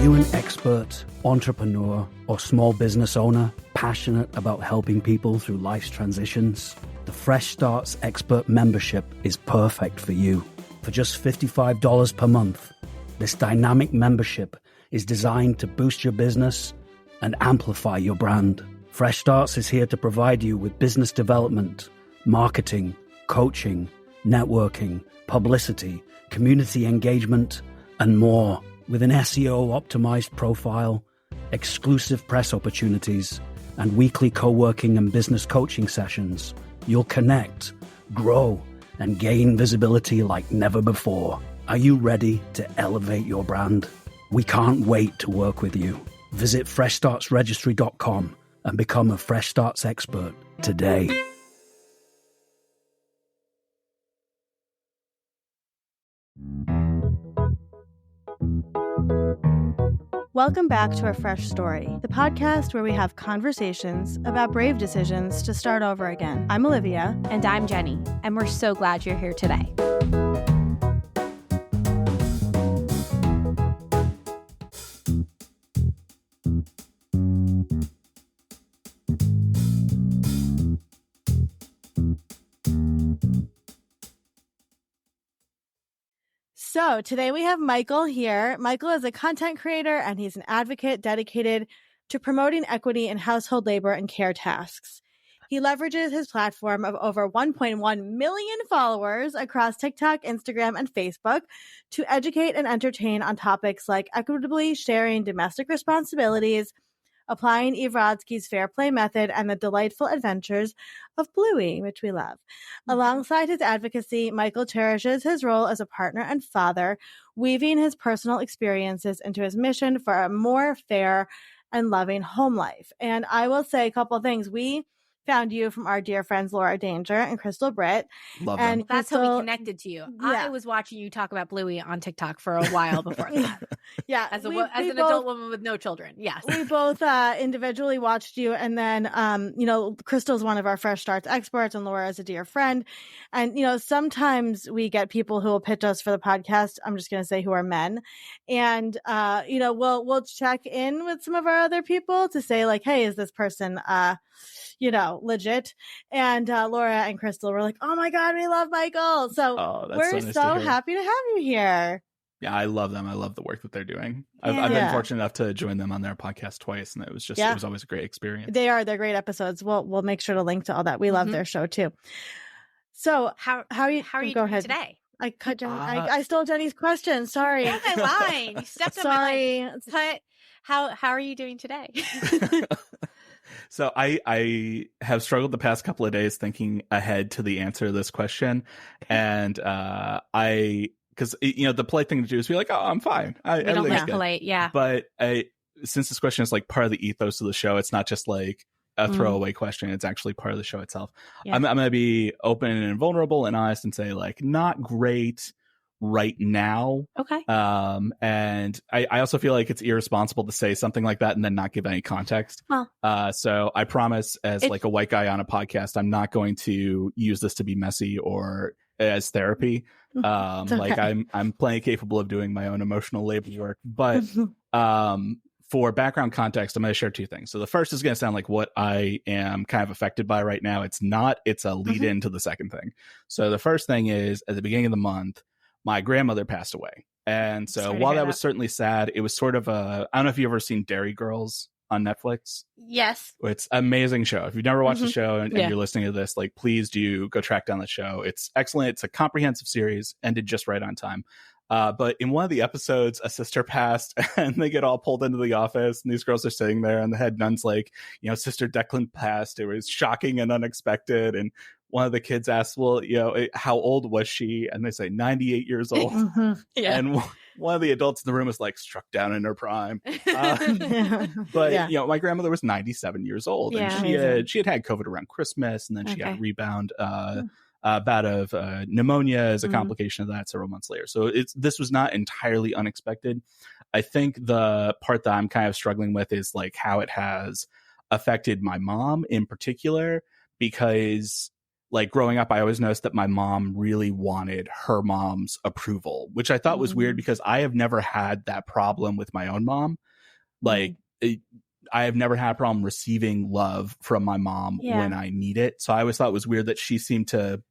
you an expert, entrepreneur, or small business owner passionate about helping people through life's transitions? The Fresh Starts Expert membership is perfect for you. For just $55 per month, this dynamic membership is designed to boost your business and amplify your brand. Fresh Starts is here to provide you with business development, marketing, coaching, networking, publicity, community engagement, and more. With an SEO-optimized profile, exclusive press opportunities, and weekly co-working and business coaching sessions, you'll connect, grow, and gain visibility like never before. Are you ready to elevate your brand? We can't wait to work with you. Visit freshstartsregistry.com and become a Fresh Starts expert today. Welcome back to A Fresh Story, the podcast where we have conversations about brave decisions to start over again. I'm Olivia. And I'm Jenny, and we're so glad you're here today. So today we have Michael here. Michael is a content creator and he's an advocate dedicated to promoting equity in household labor and care tasks. He leverages his platform of over 1.1 million followers across TikTok, Instagram, and Facebook to educate and entertain on topics like equitably sharing domestic responsibilities, applying Eve Rodsky's Fair Play method, and the delightful adventures of Bluey, which we love. Alongside his advocacy, Michael cherishes his role as a partner and father, weaving his personal experiences into his mission for a more fair and loving home life. And I will say a couple of things. We found you from our dear friends Laura Danger and Crystal Britt. Love and them. That's Crystal, how we connected to you. Yeah. I was watching you talk about Bluey on TikTok for a while before that. Yeah, As an adult woman with no children. Yes. We both individually watched you. And then, Crystal's one of our Fresh Starts experts and Laura is a dear friend. And, sometimes we get people who will pitch us for the podcast. I'm just going to say who are men. And, we'll check in with some of our other people to say like, hey, is this person, legit. And Laura and Crystal were like, oh my God, we love Michael. So we're so happy to have you here. Yeah, I love them. I love the work that they're doing. I've been fortunate enough to join them on their podcast twice, and it was always a great experience. They're great episodes. We'll make sure to link to all that. We love their show too. So how are you doing today? I cut Jenny. I stole Jenny's question. Sorry. That's my line. You stepped on my line. But how are you doing today? So I have struggled the past couple of days thinking ahead to the answer to this question. And because the polite thing to do is be like, oh, I'm fine. We don't like polite, yeah. But since this question is like part of the ethos of the show, it's not just like a throwaway question. It's actually part of the show itself. Yeah. I'm going to be open and vulnerable and honest and say like, not great right now. Okay. And I also feel like it's irresponsible to say something like that and then not give any context. So I promise as like a white guy on a podcast, I'm not going to use this to be messy or as therapy. Okay. Like I'm plenty capable of doing my own emotional labor work, but, for background context, I'm going to share two things. So the first is going to sound like what I am kind of affected by right now. It's not, it's a lead in to the second thing. So the first thing is at the beginning of the month, my grandmother passed away. And so while that was certainly sad, it was sort of I don't know if you've ever seen Dairy Girls on Netflix. Yes. It's an amazing show. If you've never watched the show and you're listening to this, like, please do go track down the show. It's excellent. It's a comprehensive series, ended just right on time. But in one of the episodes, a sister passed and they get all pulled into the office and these girls are sitting there and the head nun's like, Sister Declan passed. It was shocking and unexpected. And one of the kids asks, well, how old was she? And they say 98 years old. Yeah. And one of the adults in the room is like struck down in her prime. But my grandmother was 97 years old and she had COVID around Christmas and then she had a rebound bout of pneumonia as a complication of that several months later. So this was not entirely unexpected. I think the part that I'm kind of struggling with is like how it has affected my mom in particular, because like growing up, I always noticed that my mom really wanted her mom's approval, which I thought was weird because I have never had that problem with my own mom. Like I have never had a problem receiving love from my mom when I need it. So I always thought it was weird that she seemed to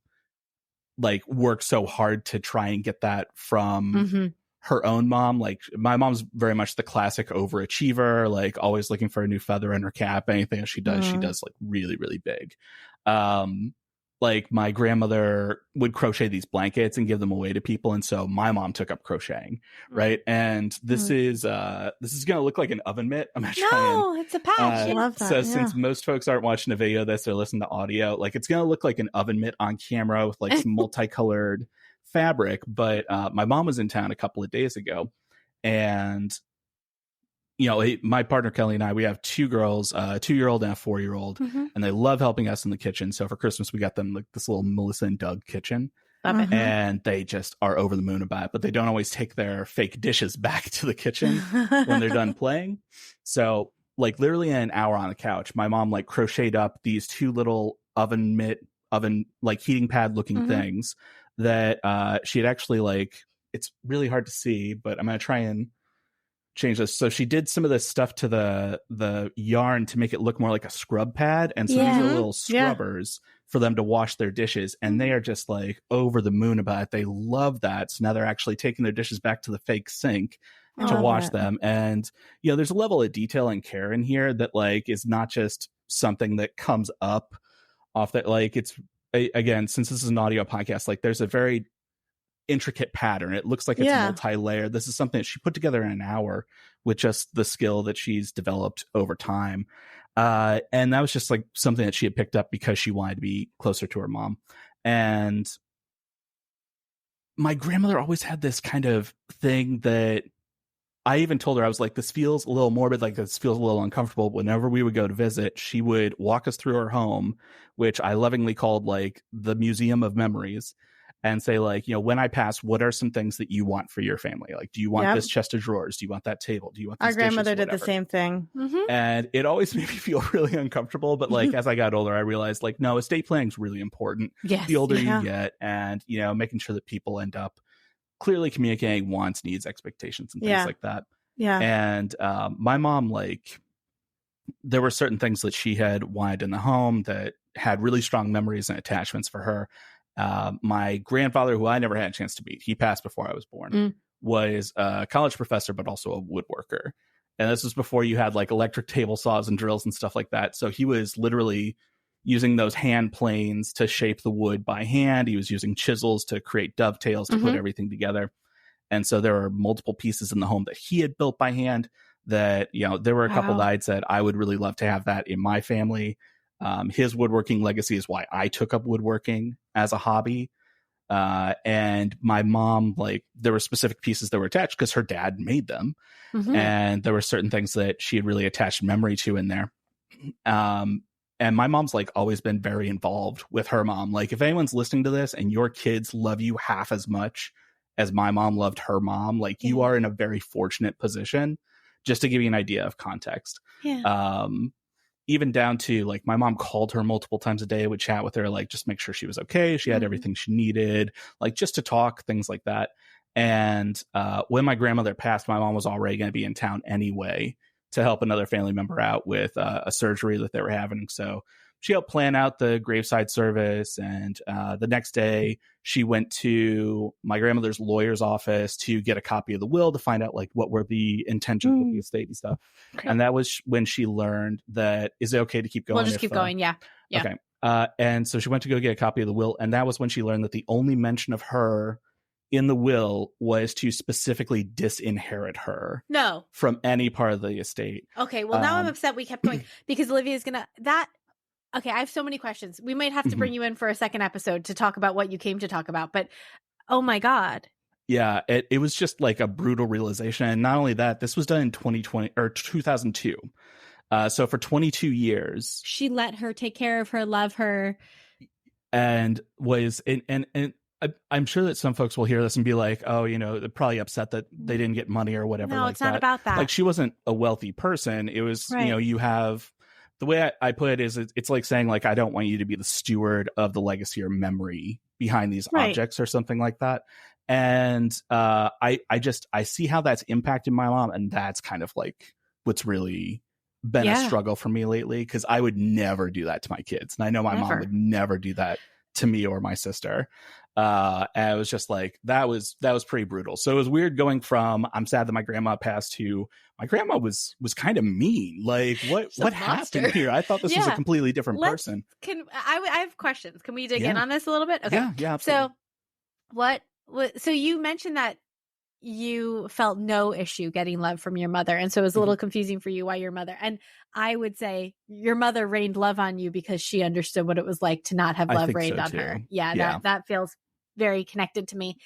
like work so hard to try and get that from her own mom. Like my mom's very much the classic overachiever, like always looking for a new feather in her cap. Anything that she does like really, really big. Like my grandmother would crochet these blankets and give them away to people, and so my mom took up crocheting, right? And this is gonna look like an oven mitt. I'm gonna try it's a patch. I love that. So since most folks aren't watching a video of this or listening to audio, like it's gonna look like an oven mitt on camera with like some multicolored fabric. But my mom was in town a couple of days ago, and you know, my partner Kelly and I, we have two girls, a 2-year-old and a 4-year-old, and they love helping us in the kitchen. So for Christmas, we got them like this little Melissa and Doug kitchen. Love it. And they just are over the moon about it, but they don't always take their fake dishes back to the kitchen when they're done playing. So like literally in an hour on the couch, my mom like crocheted up these 2 little oven like heating pad looking things that she had actually like, it's really hard to see, but I'm going to try and change this. So she did some of this stuff to the yarn to make it look more like a scrub pad. And so these are little scrubbers for them to wash their dishes. And they are just like over the moon about it. They love that. So now they're actually taking their dishes back to the fake sink to wash them. And, you know, there's a level of detail and care in here that like is not just something that comes up off that. Like it's, again, since this is an audio podcast, like there's a very intricate pattern. It looks like it's multi-layered. This is something that she put together in an hour with just the skill that she's developed over time. And that was just like something that she had picked up because she wanted to be closer to her mom. And my grandmother always had this kind of thing that I even told her, I was like, this feels a little morbid, like this feels a little uncomfortable. Whenever we would go to visit, she would walk us through her home, which I lovingly called like the Museum of Memories, and say like, you know, when I pass, what are some things that you want for your family? Like, do you want this chest of drawers? Do you want that table? Do you want these Our grandmother dishes, did the same thing. And it always made me feel really uncomfortable. But like, as I got older, I realized like, no, estate planning is really important. Yes. The older you get, and, you know, making sure that people end up clearly communicating wants, needs, expectations, and things like that. Yeah. And my mom, like, there were certain things that she had wanted in the home that had really strong memories and attachments for her. My grandfather, who I never had a chance to meet, he passed before I was born, was a college professor, but also a woodworker. And this was before you had like electric table saws and drills and stuff like that. So he was literally using those hand planes to shape the wood by hand. He was using chisels to create dovetails to put everything together. And so there were multiple pieces in the home that he had built by hand that, you know, there were a couple that I'd said, I would really love to have that in my family. His woodworking legacy is why I took up woodworking as a hobby. And my mom, like, there were specific pieces that were attached because her dad made them. And there were certain things that she had really attached memory to in there. And my mom's like always been very involved with her mom. Like, if anyone's listening to this and your kids love you half as much as my mom loved her mom, like, you are in a very fortunate position, just to give you an idea of context. Even down to like, my mom called her multiple times a day, would chat with her, like, just make sure she was okay. She had everything she needed, like, just to talk, things like that. And when my grandmother passed, my mom was already going to be in town anyway to help another family member out with a surgery that they were having. So she helped plan out the graveside service. And the next day she went to my grandmother's lawyer's office to get a copy of the will to find out like what were the intentions of the estate and stuff. Okay. And that was when she learned that, is it okay to keep going? We'll just keep going. Yeah. Okay. And so she went to go get a copy of the will. And that was when she learned that the only mention of her in the will was to specifically disinherit her. No. From any part of the estate. Okay. Well, now I'm upset we kept going because Olivia's going to, okay, I have so many questions. We might have to bring you in for a second episode to talk about what you came to talk about, but oh my God. Yeah, it was just like a brutal realization. And not only that, this was done in 2020 or 2002. So for 22 years. She let her take care of her, love her. And was, and I'm sure that some folks will hear this and be like, oh, you know, they're probably upset that they didn't get money or whatever. No, like it's not that. about that. Like, she wasn't a wealthy person. It was, you know, you have the way I put it is it's like saying like, I don't want you to be the steward of the legacy or memory behind these objects or something like that. And I see how that's impacted my mom, and that's kind of like what's really been a struggle for me lately, because I would never do that to my kids, and I know my mom would never do that to me or my sister. And it was just like that was pretty brutal. So it was weird going from I'm sad that my grandma passed to my grandma was kind of mean. Like what happened here? I thought this was a completely different person. I have questions. Can we dig in on this a little bit? Okay. Yeah, absolutely. So you mentioned that you felt no issue getting love from your mother, and so it was a little confusing for you why your mother. And I would say your mother rained love on you because she understood what it was like to not have love rained on her. Yeah, that feels very connected to me.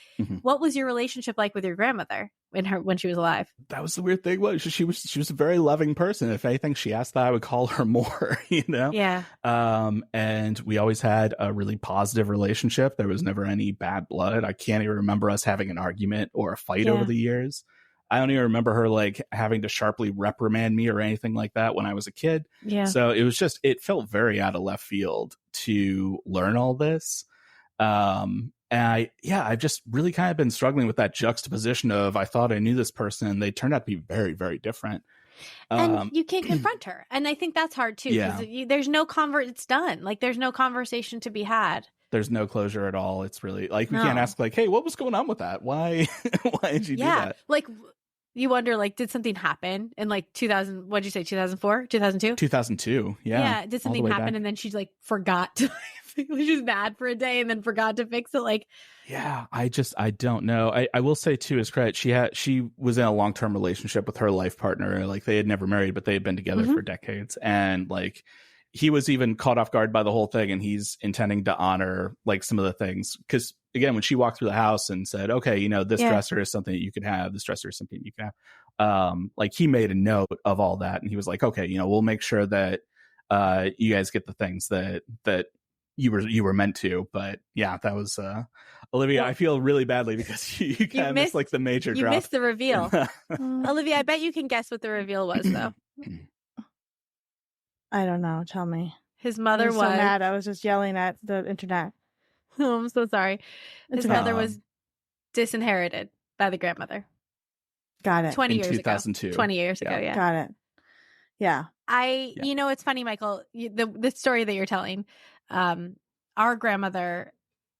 What was your relationship like with your grandmother when she was alive? That was the weird thing. Was she was a very loving person. If anything, she asked that I would call her more, you know? Yeah. And we always had a really positive relationship. There was never any bad blood. I can't even remember us having an argument or a fight over the years. I don't even remember her like having to sharply reprimand me or anything like that when I was a kid. Yeah. So it was just, it felt very out of left field to learn all this. And I've just really kind of been struggling with that juxtaposition of I thought I knew this person and they turned out to be very, very different. And you can't confront her. And I think that's hard too. Yeah. There's no it's done. Like there's no conversation to be had. There's no closure at all. It's really like, we can't ask like, hey, what was going on with that? Why did you do that? Like you wonder, like, did something happen in like 2000? What'd you say? 2004, 2002? 2002. Yeah. Yeah. Did something happen? Back. And then she like forgot to she was mad for a day and then forgot to fix it. Like, yeah, I don't know. I will say to his credit, she was in a long-term relationship with her life partner. Like they had never married, but they had been together for decades. And like, he was even caught off guard by the whole thing. And he's intending to honor like some of the things. Cause again, when she walked through the house and said, okay, you know, this dresser is something that you could have. This dresser is something you can have. Like he made a note of all that. And he was like, okay, you know, we'll make sure that you guys get the things that you were meant to. But yeah, that was Olivia, I feel really badly because you kind of missed like the major drop. You missed the reveal. Olivia, I bet you can guess what the reveal was though. I don't know. Tell me. His mother was so mad. I was just yelling at the internet. Oh, I'm so sorry. His mother was disinherited by the grandmother. Got it. 20 years 2002. ago. 20 years ago, yeah. Got it. Yeah. You know, it's funny, Michael, the story that you're telling, our grandmother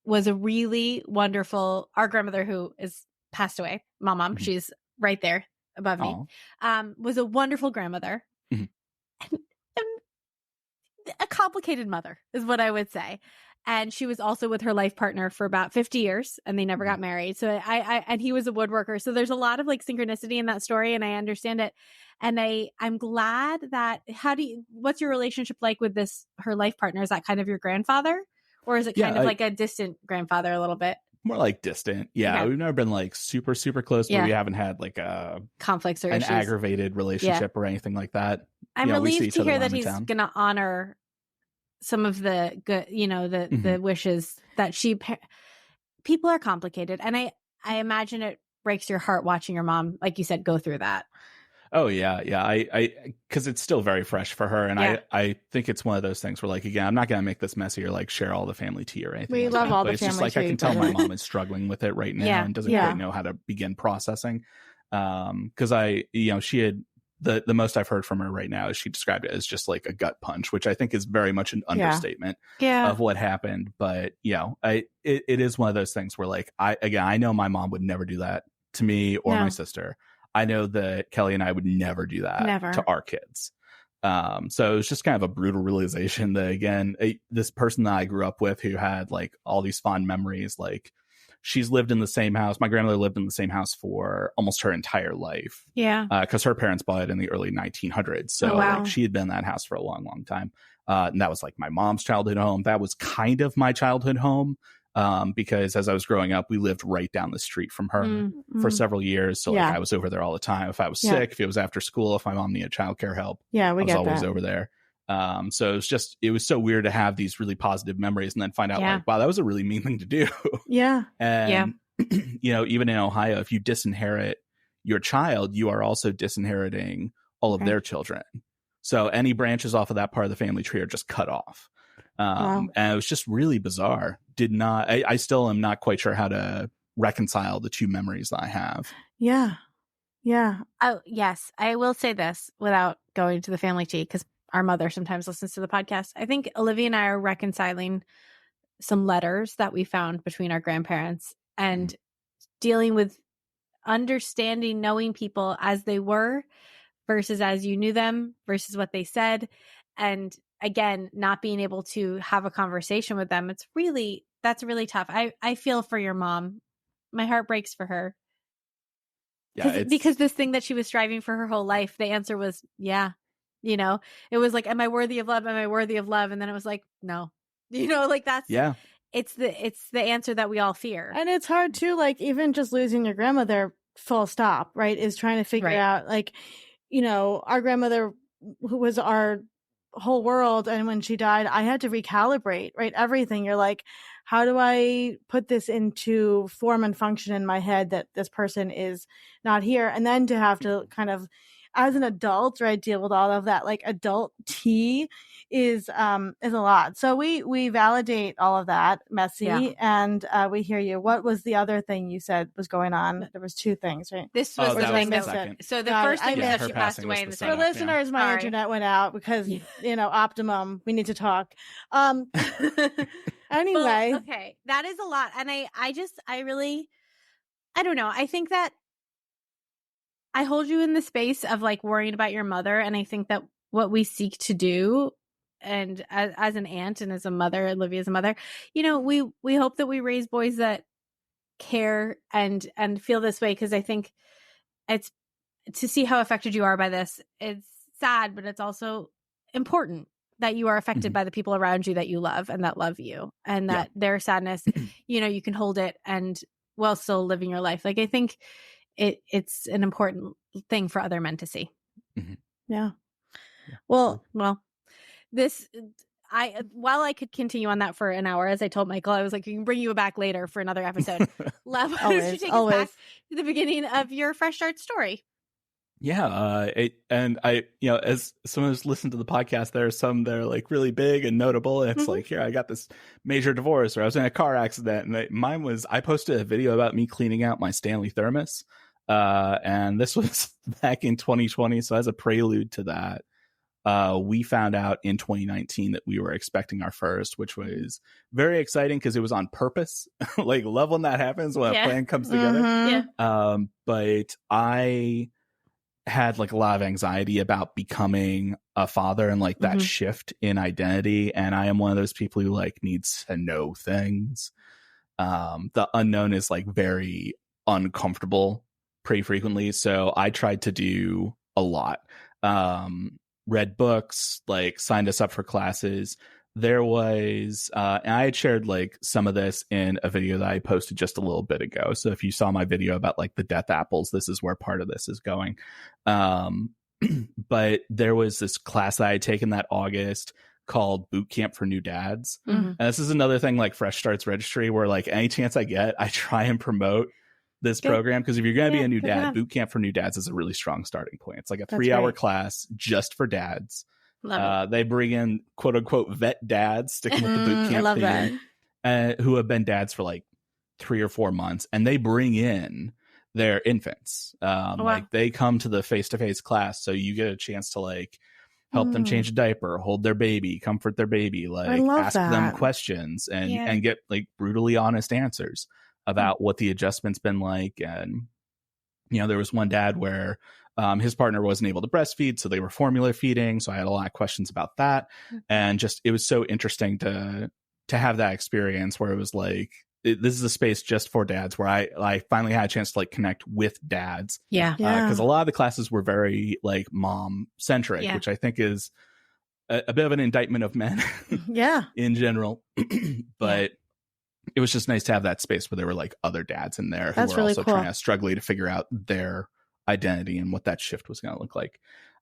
was a really wonderful, our grandmother who is passed away, mom, she's right there above me, was a wonderful grandmother. And a complicated mother is what I would say. And she was also with her life partner for about 50 years and they never got married. So and he was a woodworker. So there's a lot of like synchronicity in that story and I understand it. And I'm glad that, what's your relationship like with her life partner? Is that kind of your grandfather or is it kind of like a distant grandfather a little bit? More like distant. Yeah. Okay. We've never been like super, super close, but we haven't had like a conflicts or an issues. Aggravated relationship or anything like that. I'm relieved to hear that he's going to honor some of the good, you know, the wishes that people are complicated. And I imagine it breaks your heart watching your mom, like you said, go through that. Oh yeah. Yeah. I cause it's still very fresh for her. And I think it's one of those things where like, again, I'm not going to make this messy or like share all the family tea or anything. We love all the it's family just like, tea, I can tell my mom is struggling with it right now and doesn't quite know how to begin processing. Cause she had, the most I've heard from her right now is she described it as just like a gut punch, which I think is very much an understatement of what happened. But it is one of those things where like, I know my mom would never do that to me or my sister. I know that Kelly and I would never do that to our kids. So it was just kind of a brutal realization that again, this person that I grew up with who had like all these fond memories, like she's lived in the same house. My grandmother lived in the same house for almost her entire life. Yeah. Because her parents bought it in the early 1900s. So like, she had been in that house for a long, long time. And that was like my mom's childhood home. That was kind of my childhood home. Because as I was growing up, we lived right down the street from her for several years. So like I was over there all the time. If I was sick, if it was after school, if my mom needed childcare help, I was always over there. So it was so weird to have these really positive memories and then find out like, wow, that was a really mean thing to do. And, even in Ohio, if you disinherit your child, you are also disinheriting all of their children. So any branches off of that part of the family tree are just cut off. Wow. And it was just really bizarre. I still am not quite sure how to reconcile the two memories that I have. Yeah. Yeah. Oh, yes. I will say this without going to the family tree, because our mother sometimes listens to the podcast. I think Olivia and I are reconciling some letters that we found between our grandparents and dealing with understanding, knowing people as they were versus as you knew them versus what they said. And again, not being able to have a conversation with them. That's really tough. I feel for your mom. My heart breaks for her. Yeah, Because this thing that she was striving for her whole life, the answer was, yeah. You know, it was like, am I worthy of love? Am I worthy of love? And then it was like, no. You know, like that's, yeah. It's the answer that we all fear. And it's hard too, like even just losing your grandmother full stop, right? Is trying to figure out, like, you know, our grandmother, who was our whole world. And when she died, I had to recalibrate, right? Everything. You're like, how do I put this into form and function in my head that this person is not here? And then to have to kind of, as an adult, right, deal with all of that, like adult tea is a lot. So we validate all of that, messy, and we hear you. What was the other thing you said was going on? There was two things, right? This was the thing that. So the first thing was that she passed away in the second. For listeners, my internet went out because Optimum. We need to talk. Anyway, well, okay, that is a lot, and I really, I don't know. I think that I hold you in the space of like worrying about your mother, and I think that what we seek to do, and as an aunt and as a mother, Olivia's a mother, you know, we hope that we raise boys that care and feel this way, because I think it's to see how affected you are by this. It's sad, but it's also important that you are affected by the people around you that you love and that love you, and that their sadness, you know, you can hold it and while still living your life. Like I think it's an important thing for other men to see. Yeah. Well, this, while I could continue on that for an hour, as I told Michael, I was like, we can bring you back later for another episode. Why don't you take us back to the beginning of your Fresh Start story? Yeah. And I, you know, as someone who's listened to the podcast, there are some that are like really big and notable. And it's like, here, I got this major divorce, or I was in a car accident. And mine was, I posted a video about me cleaning out my Stanley thermos. And this was back in 2020. So as a prelude to that, we found out in 2019 that we were expecting our first, which was very exciting because it was on purpose. Like, love when that happens, when a plan comes together. But I had like a lot of anxiety about becoming a father and like that shift in identity. And I am one of those people who like needs to know things. The unknown is like very uncomfortable pretty frequently. So I tried to do a lot. Read books, like signed us up for classes. There was, and I had shared like some of this in a video that I posted just a little bit ago. So if you saw my video about like the death apples, this is where part of this is going. But there was this class that I had taken that August called Boot Camp for New Dads. And this is another thing like Fresh Starts Registry, where like any chance I get, I try and promote this program, because if you're going to be a new dad, Boot Camp for New Dads is a really strong starting point. It's like a 3-hour class just for dads. They bring in quote unquote vet dads, sticking with the boot camp theme, who have been dads for like 3 or 4 months, and they bring in their infants. Like they come to the face-to-face class, so you get a chance to like help them change a diaper, hold their baby, comfort their baby, like ask them questions and get like brutally honest answers about what the adjustment's been like. And, you know, there was one dad where his partner wasn't able to breastfeed, so they were formula feeding. So I had a lot of questions about that. And just, it was so interesting to have that experience where it was like, this is a space just for dads, where I finally had a chance to like connect with dads. Because a lot of the classes were very like mom centric, which I think is a bit of an indictment of men in general. But it was just nice to have that space where there were like other dads in there who were also trying to struggle to figure out their identity and what that shift was going to look like.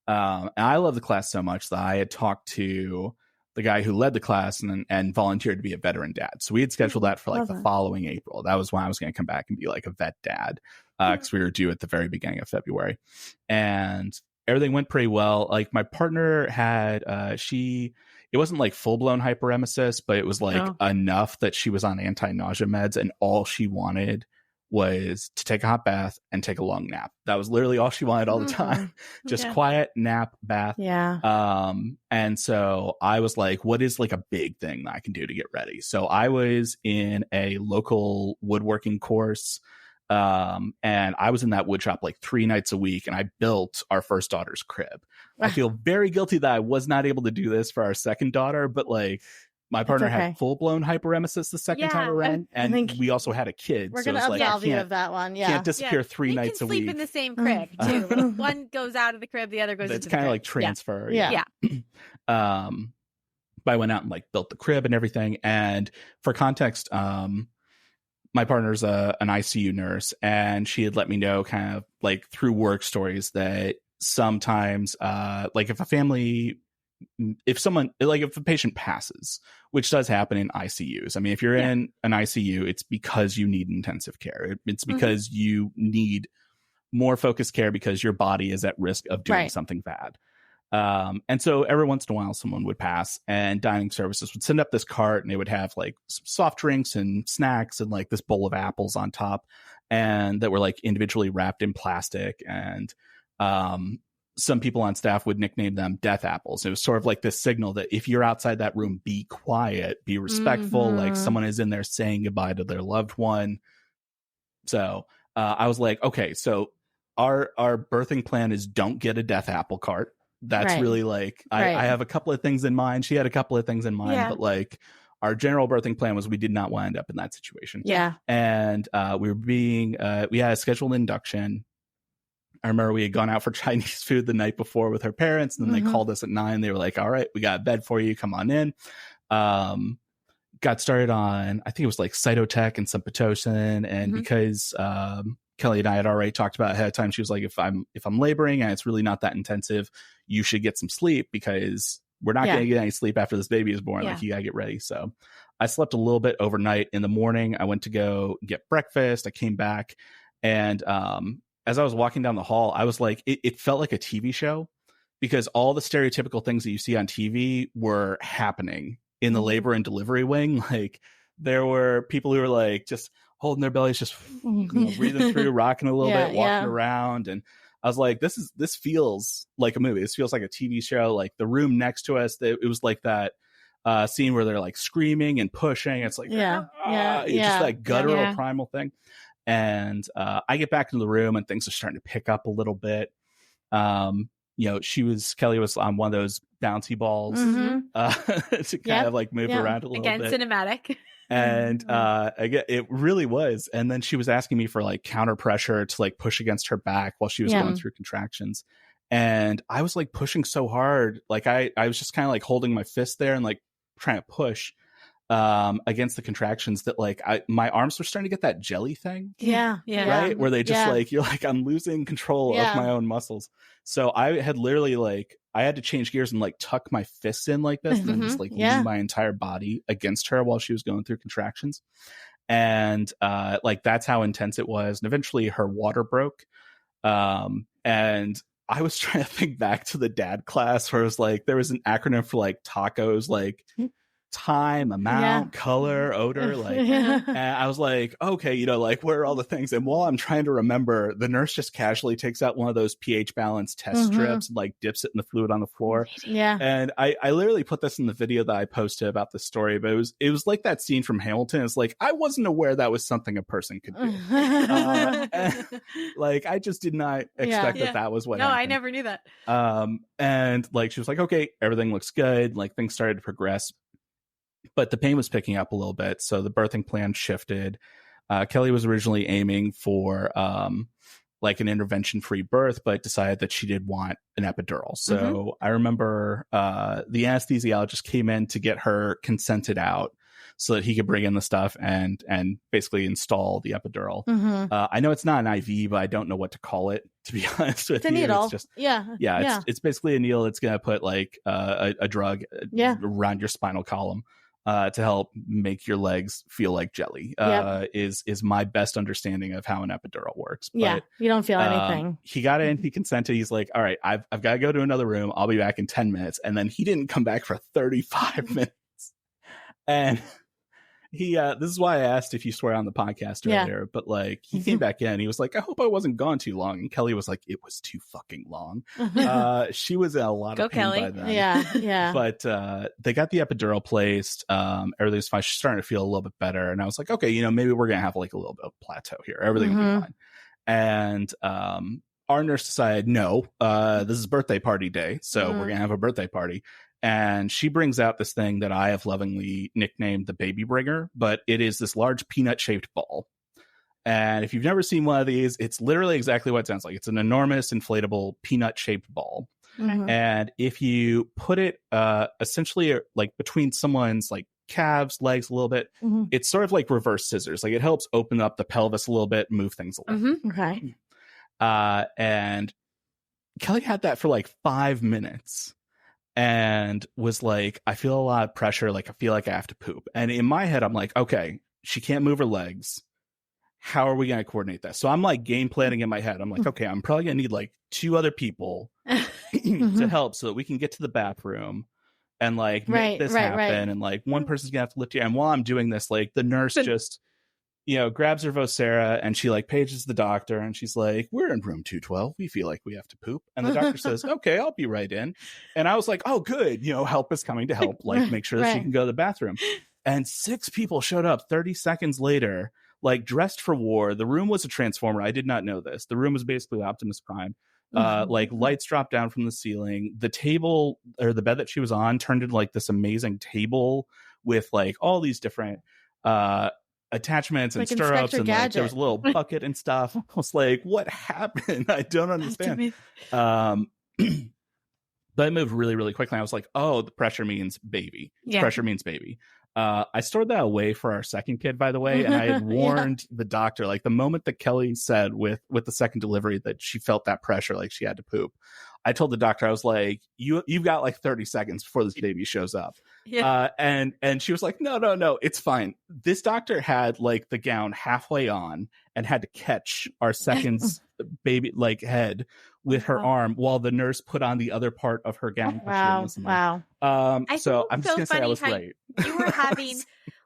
And I love the class so much that I had talked to the guy who led the class and volunteered to be a veteran dad. So we had scheduled that for like the following April. That was when I was going to come back and be like a vet dad, because we were due at the very beginning of February. And everything went pretty well. Like my partner had, it wasn't like full blown hyperemesis, but it was like enough that she was on anti-nausea meds, and all she wanted was to take a hot bath and take a long nap. That was literally all she wanted all the time. Just quiet, nap, bath. Yeah. And so I was like, what is like a big thing that I can do to get ready? So I was in a local woodworking course. And I was in that wood shop like 3 nights a week, and I built our first daughter's crib. I feel very guilty that I was not able to do this for our second daughter, but like my partner had full-blown hyperemesis the second time around, and we also had a kid. We're going to absolve you of that one. Yeah. Can't disappear 3 nights a week. Sleep in the same crib too. One goes out of the crib, the other goes into the crib. It's kind of like transfer. Yeah. But I went out and like built the crib and everything. And for context, my partner's an ICU nurse, and she had let me know kind of like through work stories that sometimes like if a patient passes, which does happen in ICUs. I mean, if you're in an ICU, it's because you need intensive care. It's because you need more focused care because your body is at risk of doing something bad. And so every once in a while, someone would pass, and dining services would send up this cart, and they would have like soft drinks and snacks and like this bowl of apples on top, and that were like individually wrapped in plastic. And some people on staff would nickname them death apples. It was sort of like this signal that if you're outside that room, be quiet, be respectful, like someone is in there saying goodbye to their loved one. So I was like, okay, so our birthing plan is don't get a death apple cart. That's really like, I have a couple of things in mind. She had a couple of things in mind, but like our general birthing plan was we did not want to end up in that situation. Yeah. And we had a scheduled induction. I remember we had gone out for Chinese food the night before with her parents, and then they called us at 9. They were like, all right, we got a bed for you. Come on in. Got started on, I think it was like Cytotec and some Pitocin. And because Kelly and I had already talked about ahead of time, she was like, if I'm laboring and it's really not that intensive, you should get some sleep because we're not going to get any sleep after this baby is born. Like, you got to get ready. So I slept a little bit overnight. In the morning, I went to go get breakfast. I came back, and as I was walking down the hall, I was like, it felt like a TV show, because all the stereotypical things that you see on TV were happening in the labor and delivery wing. Like, there were people who were like just holding their bellies, just breathing through, rocking a little bit, walking around. And I was like, this feels like a movie. This feels like a TV show. Like the room next to us, it was like that scene where they're like screaming and pushing. It's like, just that guttural primal thing. And I get back into the room, and things are starting to pick up a little bit. Kelly was on one of those bouncy balls to kind of like move around a little bit. Again, cinematic. And again, it really was. And then she was asking me for like counter pressure to like push against her back while she was going through contractions. And I was like pushing so hard. Like I was just kind of like holding my fist there and like trying to push against the contractions, that like my arms were starting to get that jelly thing. Right. Where they just like, you're like, I'm losing control of my own muscles. So I had literally like, I had to change gears and like tuck my fists in like this and then just like lean my entire body against her while she was going through contractions. And like, that's how intense it was. And eventually her water broke. And I was trying to think back to the dad class where it was like, there was an acronym for like tacos, like time, amount, color, odor, like, and I was like, okay, like, where are all the things? And while I'm trying to remember, the nurse just casually takes out one of those pH balance test strips and like dips it in the fluid on the floor. And I literally put this in the video that I posted about this story, but it was like that scene from Hamilton. It's like, I wasn't aware that was something a person could do. Like, I just did not expect that was what happened. I never knew that. And like, she was like, okay, everything looks good. Like, things started to progress. But the pain was picking up a little bit, so the birthing plan shifted. Kelly was originally aiming for like an intervention-free birth, but decided that she did want an epidural. So I remember the anesthesiologist came in to get her consented out so that he could bring in the stuff and basically install the epidural. I know it's not an IV, but I don't know what to call it, to be honest with you. It's a needle. It's just, it's basically a needle that's going to put like a drug around your spinal column. to help make your legs feel like jelly. Is my best understanding of how an epidural works. But, you don't feel anything. He got in, he consented. He's like, all right, I've got to go to another room. I'll be back in 10 minutes. And then he didn't come back for 35 minutes. And he, this is why I asked if you swear on the podcast earlier, but like he came back in, he was like, I hope I wasn't gone too long. And Kelly was like, it was too fucking long. She was in a lot of pain Kelly. by then. Yeah. But they got the epidural placed. Everything's fine. She's starting to feel a little bit better. And I was like, okay, you know, maybe we're going to have like a little bit of plateau here. Everything will be fine. And our nurse decided, no, this is birthday party day. So we're going to have a birthday party. And she brings out this thing that I have lovingly nicknamed the baby bringer, but it is this large peanut-shaped ball. And if you've never seen one of these, it's literally exactly what it sounds like. It's an enormous inflatable peanut-shaped ball. And if you put it essentially like between someone's like calves, legs a little bit, it's sort of like reverse scissors. Like it helps open up the pelvis a little bit, move things along. Okay. And Kelly had that for like 5 minutes. And was like, I feel a lot of pressure. Like, I feel like I have to poop. And in my head, I'm like, okay, she can't move her legs. How are we going to coordinate that? So I'm like game planning in my head. I'm like, okay, I'm probably going to need like 2 other people to help so that we can get to the bathroom and like make this happen. And like one person's going to have to lift you. And while I'm doing this, like the nurse just, you know, grabs her Vocera and she like pages the doctor and she's like, we're in room 212. We feel like we have to poop. And the doctor says, okay, I'll be right in. And I was like, oh, good. You know, help is coming to help, like make sure that she can go to the bathroom. And 6 people showed up 30 seconds later, like dressed for war. The room was a transformer. I did not know this. The room was basically Optimus Prime. Like lights dropped down from the ceiling. The table or the bed that she was on turned into like this amazing table with like all these different, attachments and like stirrups Inspector and like there was a little bucket and stuff. I was like, what happened? I don't understand. But it moved really, really quickly. I was like, oh, the pressure means baby. Pressure means baby. I stored that away for our second kid, by the way, and I had warned the doctor, like the moment that Kelly said with the second delivery that she felt that pressure, like she had to poop. I told the doctor, I was like, you've got like 30 seconds before this baby shows up. And she was like, no, it's fine. This doctor had like the gown halfway on and had to catch our second's baby like head with her arm while the nurse put on the other part of her gown. Wow. So I'm just going to say I was right. You were having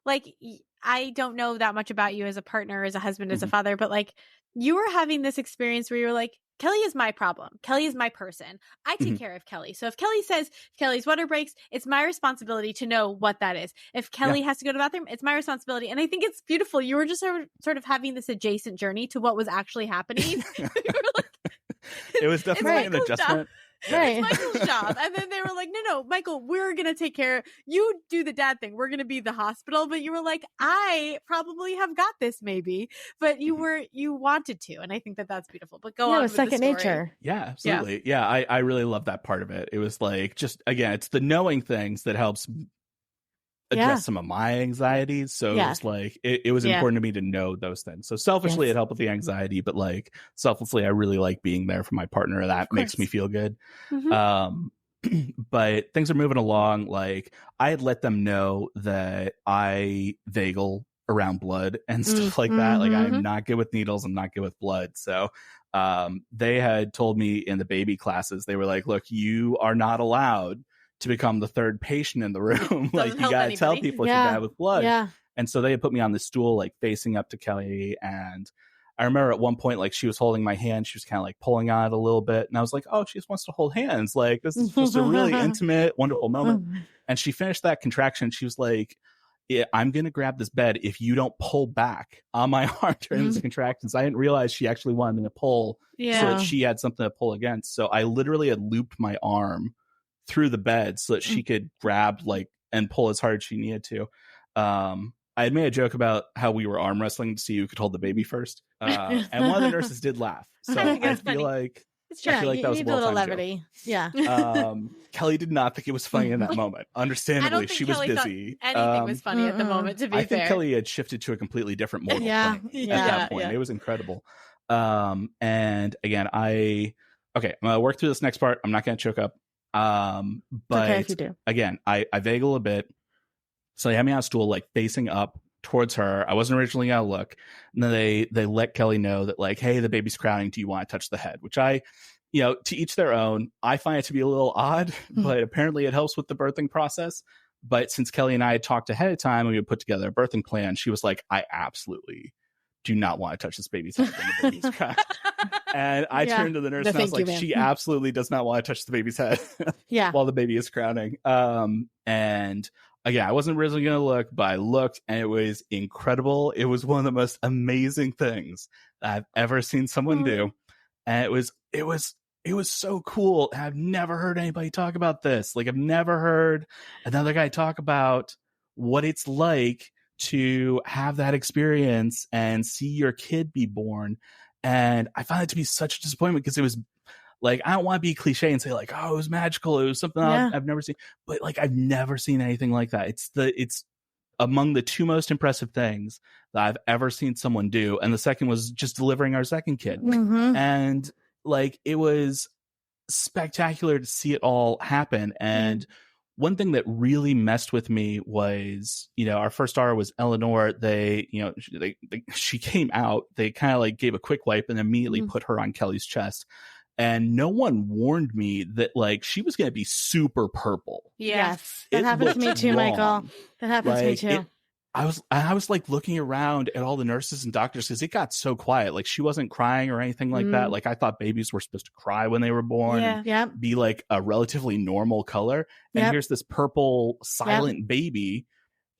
like, I don't know that much about you as a partner, as a husband, as a father, but like you were having this experience where you were like, Kelly is my problem. Kelly is my person. I take care of Kelly. So if Kelly says Kelly's water breaks, it's my responsibility to know what that is. If Kelly has to go to the bathroom, it's my responsibility. And I think it's beautiful. You were just sort of having this adjacent journey to what was actually happening. It was definitely an adjustment. It's Michael's job. And then they were like, no, Michael, we're going to take care. You do the dad thing. We're going to be the hospital. But you were like, I probably have got this maybe. But you wanted to. And I think that that's beautiful. But go on with second the story. nature. Yeah, absolutely. Yeah, I really love that part of it. It was like, just, again, it's the knowing things that helps address some of my anxieties. So it was like, it was important to me to know those things. So selfishly, it helped with the anxiety, but like selflessly, I really like being there for my partner. That makes me feel good. But things are moving along. Like I had let them know that I vagal around blood and stuff like that. Like I'm not good with needles. I'm not good with blood. So they had told me in the baby classes, they were like, look, you are not allowed to become the third patient in the room. Like you gotta tell people if you're bad with blood. And so they had put me on the stool, like facing up to Kelly. And I remember at one point, like she was holding my hand. She was kind of like pulling on it a little bit. And I was like, oh, she just wants to hold hands. Like this is just a really intimate, wonderful moment. And she finished that contraction. She was like, I'm going to grab this bed if you don't pull back on my arm during this contractions. I didn't realize she actually wanted me to pull so that she had something to pull against. So I literally had looped my arm through the bed so that she could grab like and pull as hard as she needed to. I had made a joke about how we were arm wrestling to see who could hold the baby first. And one of the nurses did laugh. So I feel like that was a little levity. Kelly did not think it was funny in that moment. Understandably, she was busy. Anything was funny at the moment, to be fair. I think Kelly had shifted to a completely different mode at that point. It was incredible. And again, I'm gonna work through this next part. I'm not gonna choke up. But okay if you do. Again, I vagal a bit. So they had me on a stool, like facing up towards her. I wasn't originally gonna look. And then they let Kelly know that, like, hey, the baby's crowning. Do you want to touch the head? Which I, to each their own. I find it to be a little odd, but apparently it helps with the birthing process. But since Kelly and I had talked ahead of time and we had put together a birthing plan, she was like, I absolutely do not want to touch this baby's head when the baby's crying. And I turned to the nurse and I was like, she absolutely does not want to touch the baby's head while the baby is crowning. And again, I wasn't originally going to look, but I looked and it was incredible. It was one of the most amazing things that I've ever seen someone do. And it was so cool. I've never heard anybody talk about this. Like, I've never heard another guy talk about what it's like to have that experience and see your kid be born. And I found it to be such a disappointment because it was like, I don't want to be cliche and say like, oh, it was magical. It was something I've never seen, but like, I've never seen anything like that. It's among the two most impressive things that I've ever seen someone do. And the second was just delivering our second kid. And like, it was spectacular to see it all happen. And one thing that really messed with me was, our first daughter was Eleanor. She came out, they kind of like gave a quick wipe and immediately put her on Kelly's chest. And no one warned me that like she was going to be super purple. Yes. That happened to me too, Michael. That happened to me too. I was like looking around at all the nurses and doctors because it got so quiet. Like, she wasn't crying or anything like that. Like, I thought babies were supposed to cry when they were born and be like a relatively normal color. And here's this purple silent baby.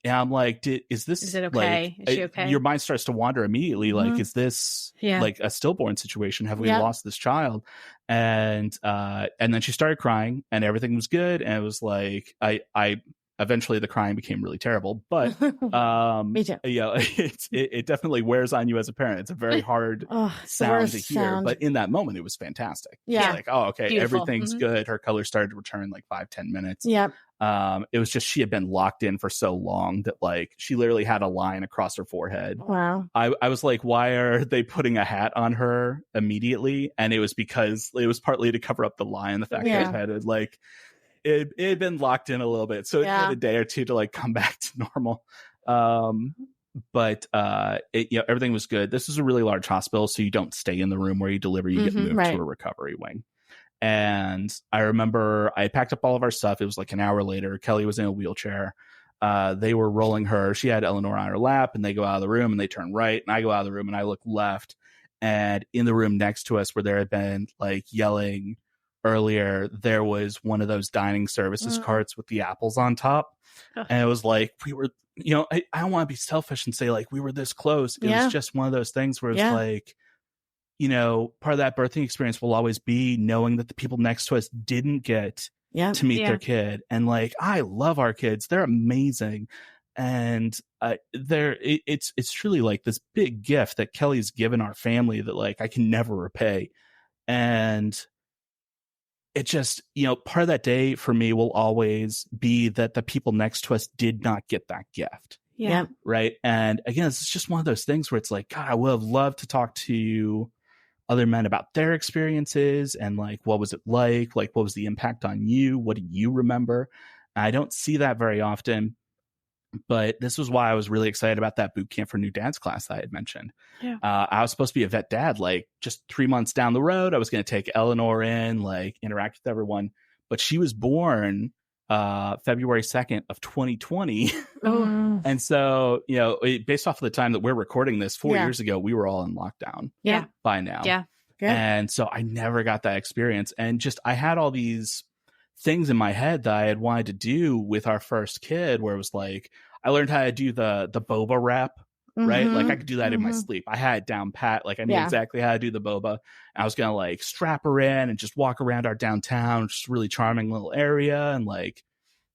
And I'm like, is it okay? Like, is she okay? Your mind starts to wander immediately. Like, is this like a stillborn situation? Have we lost this child? And then she started crying and everything was good. And it was like, I eventually the crying became really terrible, but me too. It definitely wears on you as a parent. It's a very hard sound to hear, but in that moment it was fantastic. Yeah. Like, oh, okay, beautiful. Everything's good. Her color started to return in like 5-10 minutes. Yep. It was just, she had been locked in for so long that like she literally had a line across her forehead. Wow. I was like, why are they putting a hat on her immediately? And it was because it was partly to cover up the line, the fact that her head had like it had been locked in a little bit, so it had a day or two to like come back to normal. But everything was good. This is a really large hospital, so you don't stay in the room where you deliver. You get moved to a recovery wing. And I remember I packed up all of our stuff. It was like an hour later. Kelly was in a wheelchair. They were rolling her. She had Eleanor on her lap, and they go out of the room and they turn right, and I go out of the room and I look left, and in the room next to us where there had been like yelling earlier, there was one of those dining services carts with the apples on top. And it was like, we were, I don't want to be selfish and say like we were this close. It was just one of those things where it's like, part of that birthing experience will always be knowing that the people next to us didn't get to meet their kid. And like, I love our kids. They're amazing. And it's truly like this big gift that Kelly's given our family that like I can never repay. And it just, part of that day for me will always be that the people next to us did not get that gift. Yeah. Right. And again, it's just one of those things where it's like, God, I would have loved to talk to other men about their experiences and like, what was it like? Like, what was the impact on you? What do you remember? I don't see that very often. But this was why I was really excited about that boot camp for new dads class that I had mentioned. Yeah. I was supposed to be a vet dad, like just 3 months down the road. I was going to take Eleanor in, like interact with everyone. But she was born February 2nd of 2020. And so, based off of the time that we're recording this 4 years ago, we were all in lockdown by now. Yeah. And so I never got that experience. And just, I had all these things in my head that I had wanted to do with our first kid, where it was like, I learned how to do the boba wrap, right? Like I could do that in my sleep. I had it down pat. Like I knew exactly how to do the boba. I was going to like strap her in and just walk around our downtown, just really charming little area. And like,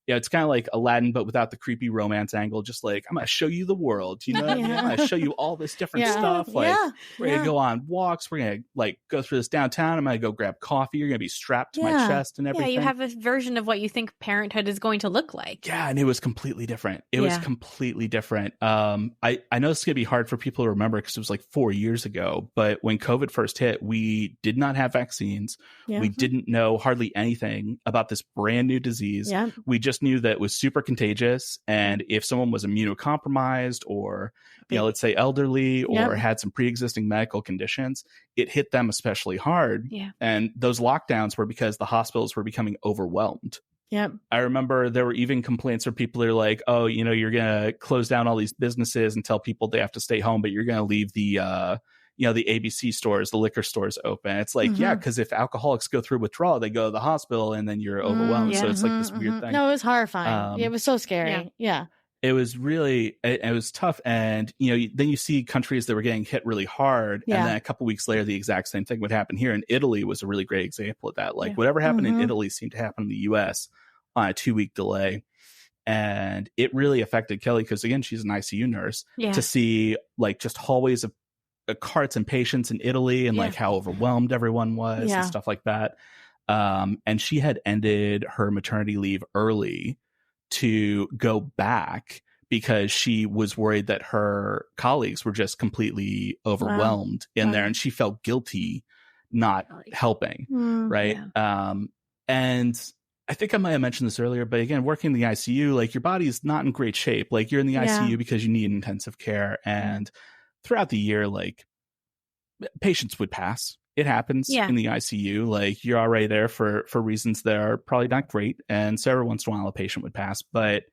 it's kind of like Aladdin, but without the creepy romance angle. Just like, I'm going to show you the world, I'm going to show you all this different stuff. Like we're going to go on walks. We're going to like go through this downtown. I'm going to go grab coffee. You're going to be strapped to my chest and everything. Yeah, you have a version of what you think parenthood is going to look like. Yeah, and it was completely different. It was completely different. I know it's going to be hard for people to remember because it was like 4 years ago. But when COVID first hit, we did not have vaccines. We didn't know hardly anything about this brand new disease. We just just knew that it was super contagious. And if someone was immunocompromised or, let's say elderly or had some pre-existing medical conditions, it hit them especially hard. Yeah. And those lockdowns were because the hospitals were becoming overwhelmed. Yep. I remember there were even complaints where people are like, oh, you're going to close down all these businesses and tell people they have to stay home, but you're going to leave the ABC stores, the liquor stores open. It's like, yeah, because if alcoholics go through withdrawal, they go to the hospital and then you're overwhelmed. So it's like this weird thing. No, it was horrifying. It was so scary. Yeah. It was really, it was tough. And, then you see countries that were getting hit really hard. Yeah. And then a couple weeks later, the exact same thing would happen here. And Italy was a really great example of that. Like whatever happened in Italy seemed to happen in the US on a 2-week delay. And it really affected Kelly because, again, she's an ICU nurse, to see like just hallways of carts and patients in Italy and like how overwhelmed everyone was and stuff like that. And she had ended her maternity leave early to go back because she was worried that her colleagues were just completely overwhelmed in there, and she felt guilty not helping. Right. Yeah. And I think I might have mentioned this earlier, but again, working in the ICU, like your body's not in great shape. Like you're in the ICU because you need intensive care. And throughout the year, like patients would pass. It happens in the ICU. Like you're already there for reasons that are probably not great. And so every once in a while a patient would pass. But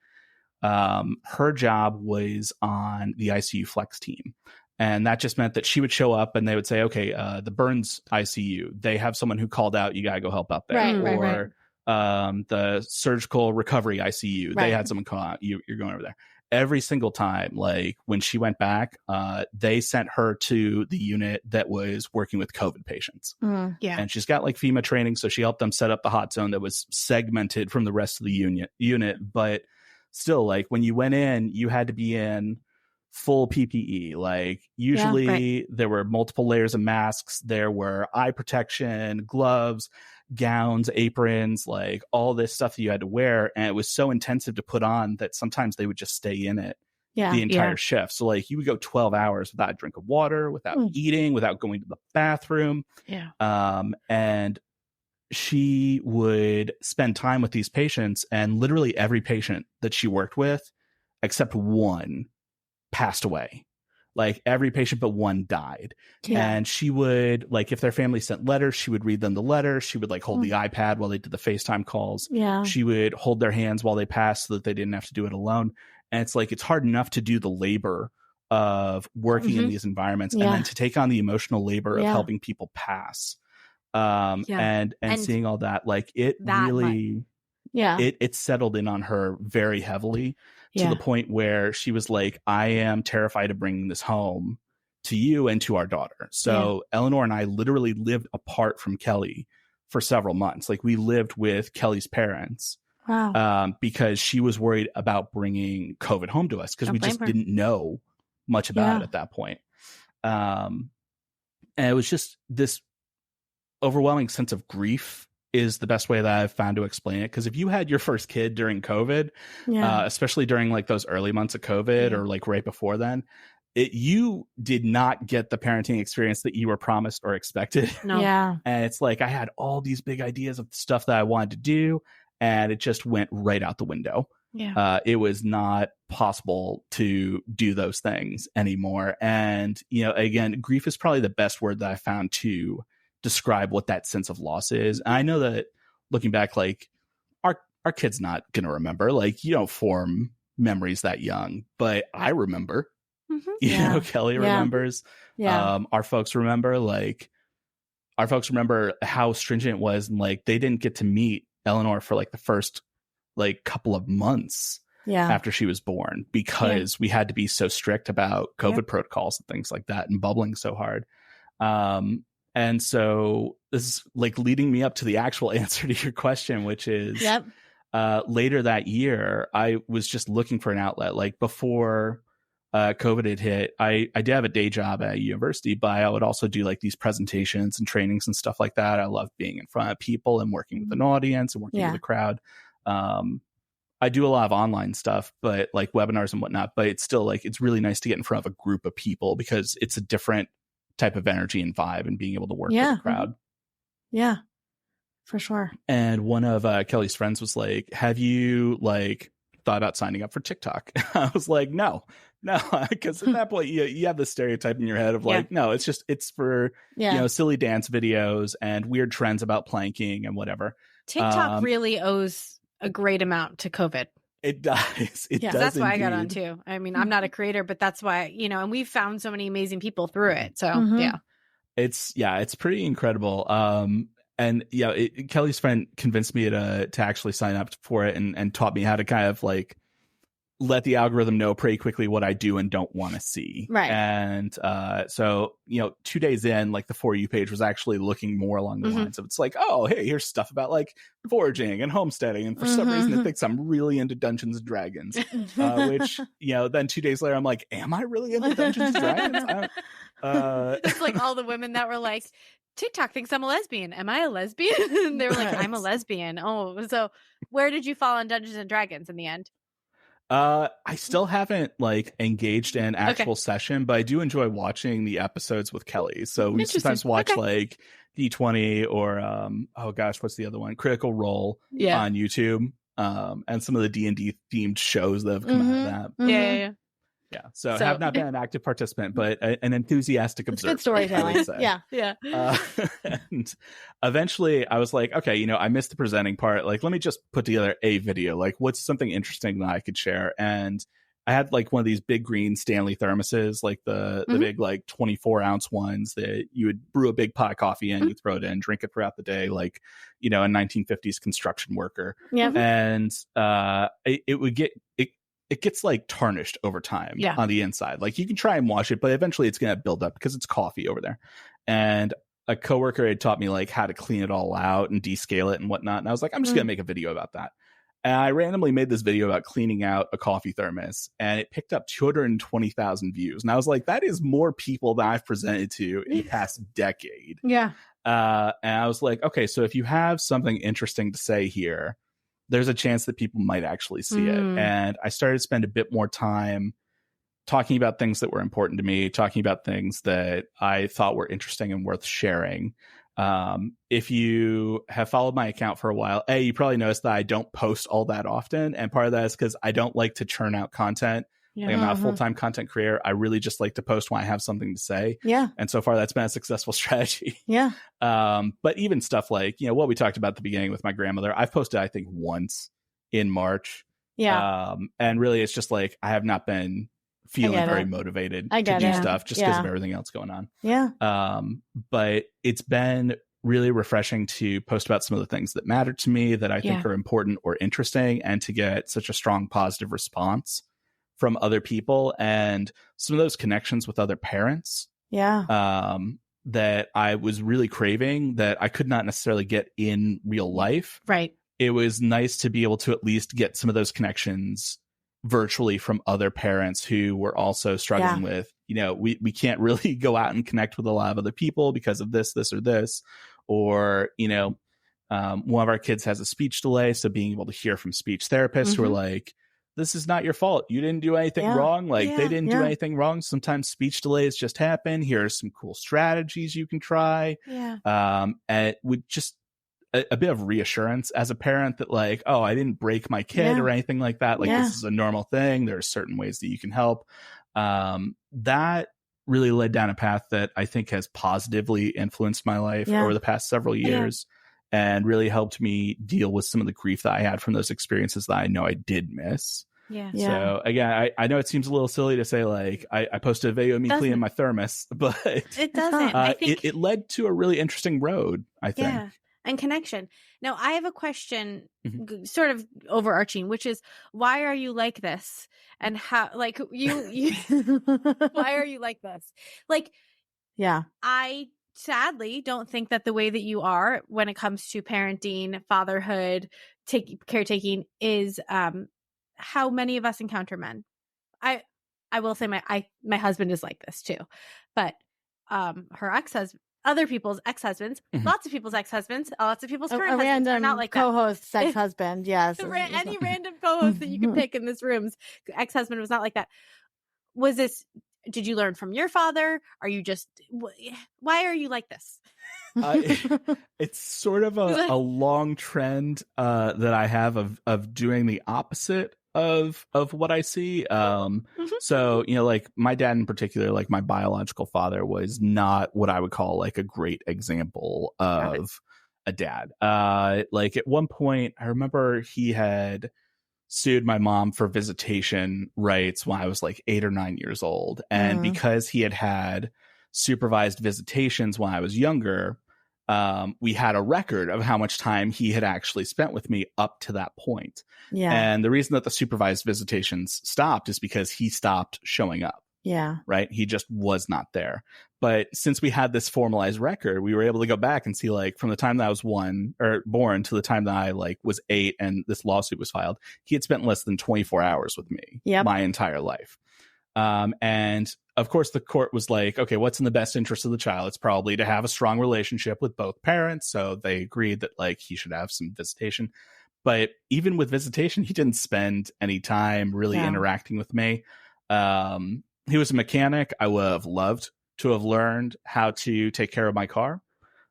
her job was on the ICU flex team. And that just meant that she would show up and they would say, okay, the burns ICU, they have someone who called out, you got to go help out there. Or the surgical recovery ICU, they had someone call out, you're going over there. Every single time, like when she went back, they sent her to the unit that was working with COVID patients. And she's got like FEMA training, so she helped them set up the hot zone that was segmented from the rest of the unit. But still, like when you went in, you had to be in full PPE. Like usually there were multiple layers of masks. There were eye protection, gloves, gowns, aprons, like all this stuff that you had to wear. And it was so intensive to put on that sometimes they would just stay in it the entire shift. So like you would go 12 hours without a drink of water, without eating, without going to the bathroom. And she would spend time with these patients, and literally every patient that she worked with, except one, passed away. Like every patient but one died. And she would, like, if their family sent letters, she would read them the letter. She would like hold the iPad while they did the FaceTime calls. She would hold their hands while they passed so that they didn't have to do it alone. And it's like, it's hard enough to do the labor of working in these environments and then to take on the emotional labor of helping people pass. And seeing all that, like it really, it settled in on her very heavily. To the point where she was like, I am terrified of bringing this home to you and to our daughter. So Eleanor and I literally lived apart from Kelly for several months. Like we lived with Kelly's parents because she was worried about bringing COVID home to us because we just didn't know much about it at that point. And it was just this overwhelming sense of grief is the best way that I've found to explain it. Because if you had your first kid during COVID, especially during like those early months of COVID or like right before then, you did not get the parenting experience that you were promised or expected. And it's like I had all these big ideas of stuff that I wanted to do, and it just went right out the window. It was not possible to do those things anymore. And, again, grief is probably the best word that I found to describe what that sense of loss is. And I know that looking back, like our kid's not going to remember, like you don't form memories that young, but I remember, Kelly remembers, our folks remember, how stringent it was. And like, they didn't get to meet Eleanor for like the first like couple of months after she was born because we had to be so strict about COVID protocols and things like that and bubbling so hard. And so this is like leading me up to the actual answer to your question, which is later that year, I was just looking for an outlet. Like before COVID had hit, I did have a day job at a university, but I would also do like these presentations and trainings and stuff like that. I love being in front of people and working with an audience and working with a crowd. I do a lot of online stuff, but like webinars and whatnot, but it's still like, it's really nice to get in front of a group of people because it's a different type of energy and vibe and being able to work with the crowd. For sure. And one of Kelly's friends was like, have you like thought about signing up for TikTok? I was like, no, because at that point you have this stereotype in your head of like, no, it's for, silly dance videos and weird trends about planking and whatever. TikTok really owes a great amount to COVID. It does. It does. That's why indeed. I got on too. I mean, I'm not a creator, but that's why, and we've found so many amazing people through it. So it's pretty incredible. And Kelly's friend convinced me to actually sign up for it and taught me how to kind of like let the algorithm know pretty quickly what I do and don't want to see. Right. And so 2 days in, like the For You page was actually looking more along the lines of, it's like, oh, hey, here's stuff about like foraging and homesteading. And for some reason it thinks I'm really into Dungeons and Dragons, which, then 2 days later, I'm like, am I really into Dungeons and Dragons? It's like all the women that were like, TikTok thinks I'm a lesbian. Am I a lesbian? They were like, I'm a lesbian. Oh, so where did you fall on Dungeons and Dragons in the end? I still haven't like engaged in actual session, but I do enjoy watching the episodes with Kelly. So we sometimes watch like D20 or what's the other one? Critical Role on YouTube. And some of the D&D themed shows that have come out of that. Yeah. So have not been an active participant, but an enthusiastic observer. Good storytelling. Yeah. And eventually I was like, okay, I missed the presenting part. Like, let me just put together a video. Like, what's something interesting that I could share? And I had like one of these big green Stanley thermoses, like the big like 24-ounce ones that you would brew a big pot of coffee in, you throw it in, drink it throughout the day, like, a 1950s construction worker. Yeah. And it gets like tarnished over time on the inside. Like you can try and wash it, but eventually it's going to build up because it's coffee over there. And a coworker had taught me like how to clean it all out and descale it and whatnot. And I was like, I'm just going to make a video about that. And I randomly made this video about cleaning out a coffee thermos, and it picked up 220,000 views. And I was like, that is more people than I've presented to in the past decade. Yeah. And I was like, okay, so if you have something interesting to say here, there's a chance that people might actually see it. And I started to spend a bit more time talking about things that were important to me, talking about things that I thought were interesting and worth sharing. If you have followed my account for a while, you probably noticed that I don't post all that often. And part of that is because I don't like to churn out content. Yeah. Like I'm not a full-time content creator. I really just like to post when I have something to say. Yeah. And so far that's been a successful strategy. Yeah. But even stuff like, what we talked about at the beginning with my grandmother, I've posted, I think, once in March. Yeah. And really it's just like, I have not been feeling very motivated to do stuff just because of everything else going on. Yeah. But it's been really refreshing to post about some of the things that matter to me that I think are important or interesting, and to get such a strong positive response from other people, and some of those connections with other parents that I was really craving that I could not necessarily get in real life. Right. It was nice to be able to at least get some of those connections virtually from other parents who were also struggling with, we can't really go out and connect with a lot of other people because of this, or this, or, one of our kids has a speech delay. So being able to hear from speech therapists who are like, this is not your fault. You didn't do anything wrong. Like they didn't do anything wrong. Sometimes speech delays just happen. Here are some cool strategies you can try. Yeah. And it would just a bit of reassurance as a parent that like, oh, I didn't break my kid or anything like that. Like this is a normal thing. There are certain ways that you can help. That really led down a path that I think has positively influenced my life over the past several years. And really helped me deal with some of the grief that I had from those experiences that I know I did miss. Yeah. So again, I know it seems a little silly to say like I posted a video of me cleaning my thermos, but it doesn't. I think it led to a really interesting road, I think. Yeah. And connection. Now I have a question sort of overarching, which is, why are you like this? And how, like you why are you like this? Like, I sadly don't think that the way that you are when it comes to parenting, fatherhood, caretaking is how many of us encounter men. I will say my husband is like this too, but her ex-husband, other people's ex-husbands, lots of people's ex-husbands, lots of people's current husbands are not like co-host ex-husband. Yes. Any random co-host that you can pick in this room's ex-husband was not like that. Was this, did you learn from your father? Are you just, why are you like this? It's sort of a long trend that I have of doing the opposite of what I see. So, you know, like my dad in particular, like my biological father, was not what I would call like a great example of a dad. Like at one point, I remember he had sued my mom for visitation rights when I was like 8 or 9 years old. And because he had supervised visitations when I was younger, we had a record of how much time he had actually spent with me up to that point. Yeah. And the reason that the supervised visitations stopped is because he stopped showing up. Yeah. Right. He just was not there. But since we had this formalized record, we were able to go back and see, like, from the time that I was born to the time that I like was 8 and this lawsuit was filed, he had spent less than 24 hours with me my entire life. And of course, the court was like, okay, what's in the best interest of the child? It's probably to have a strong relationship with both parents. So they agreed that like he should have some visitation. But even with visitation, he didn't spend any time really interacting with me. He was a mechanic. I would have loved to have learned how to take care of my car.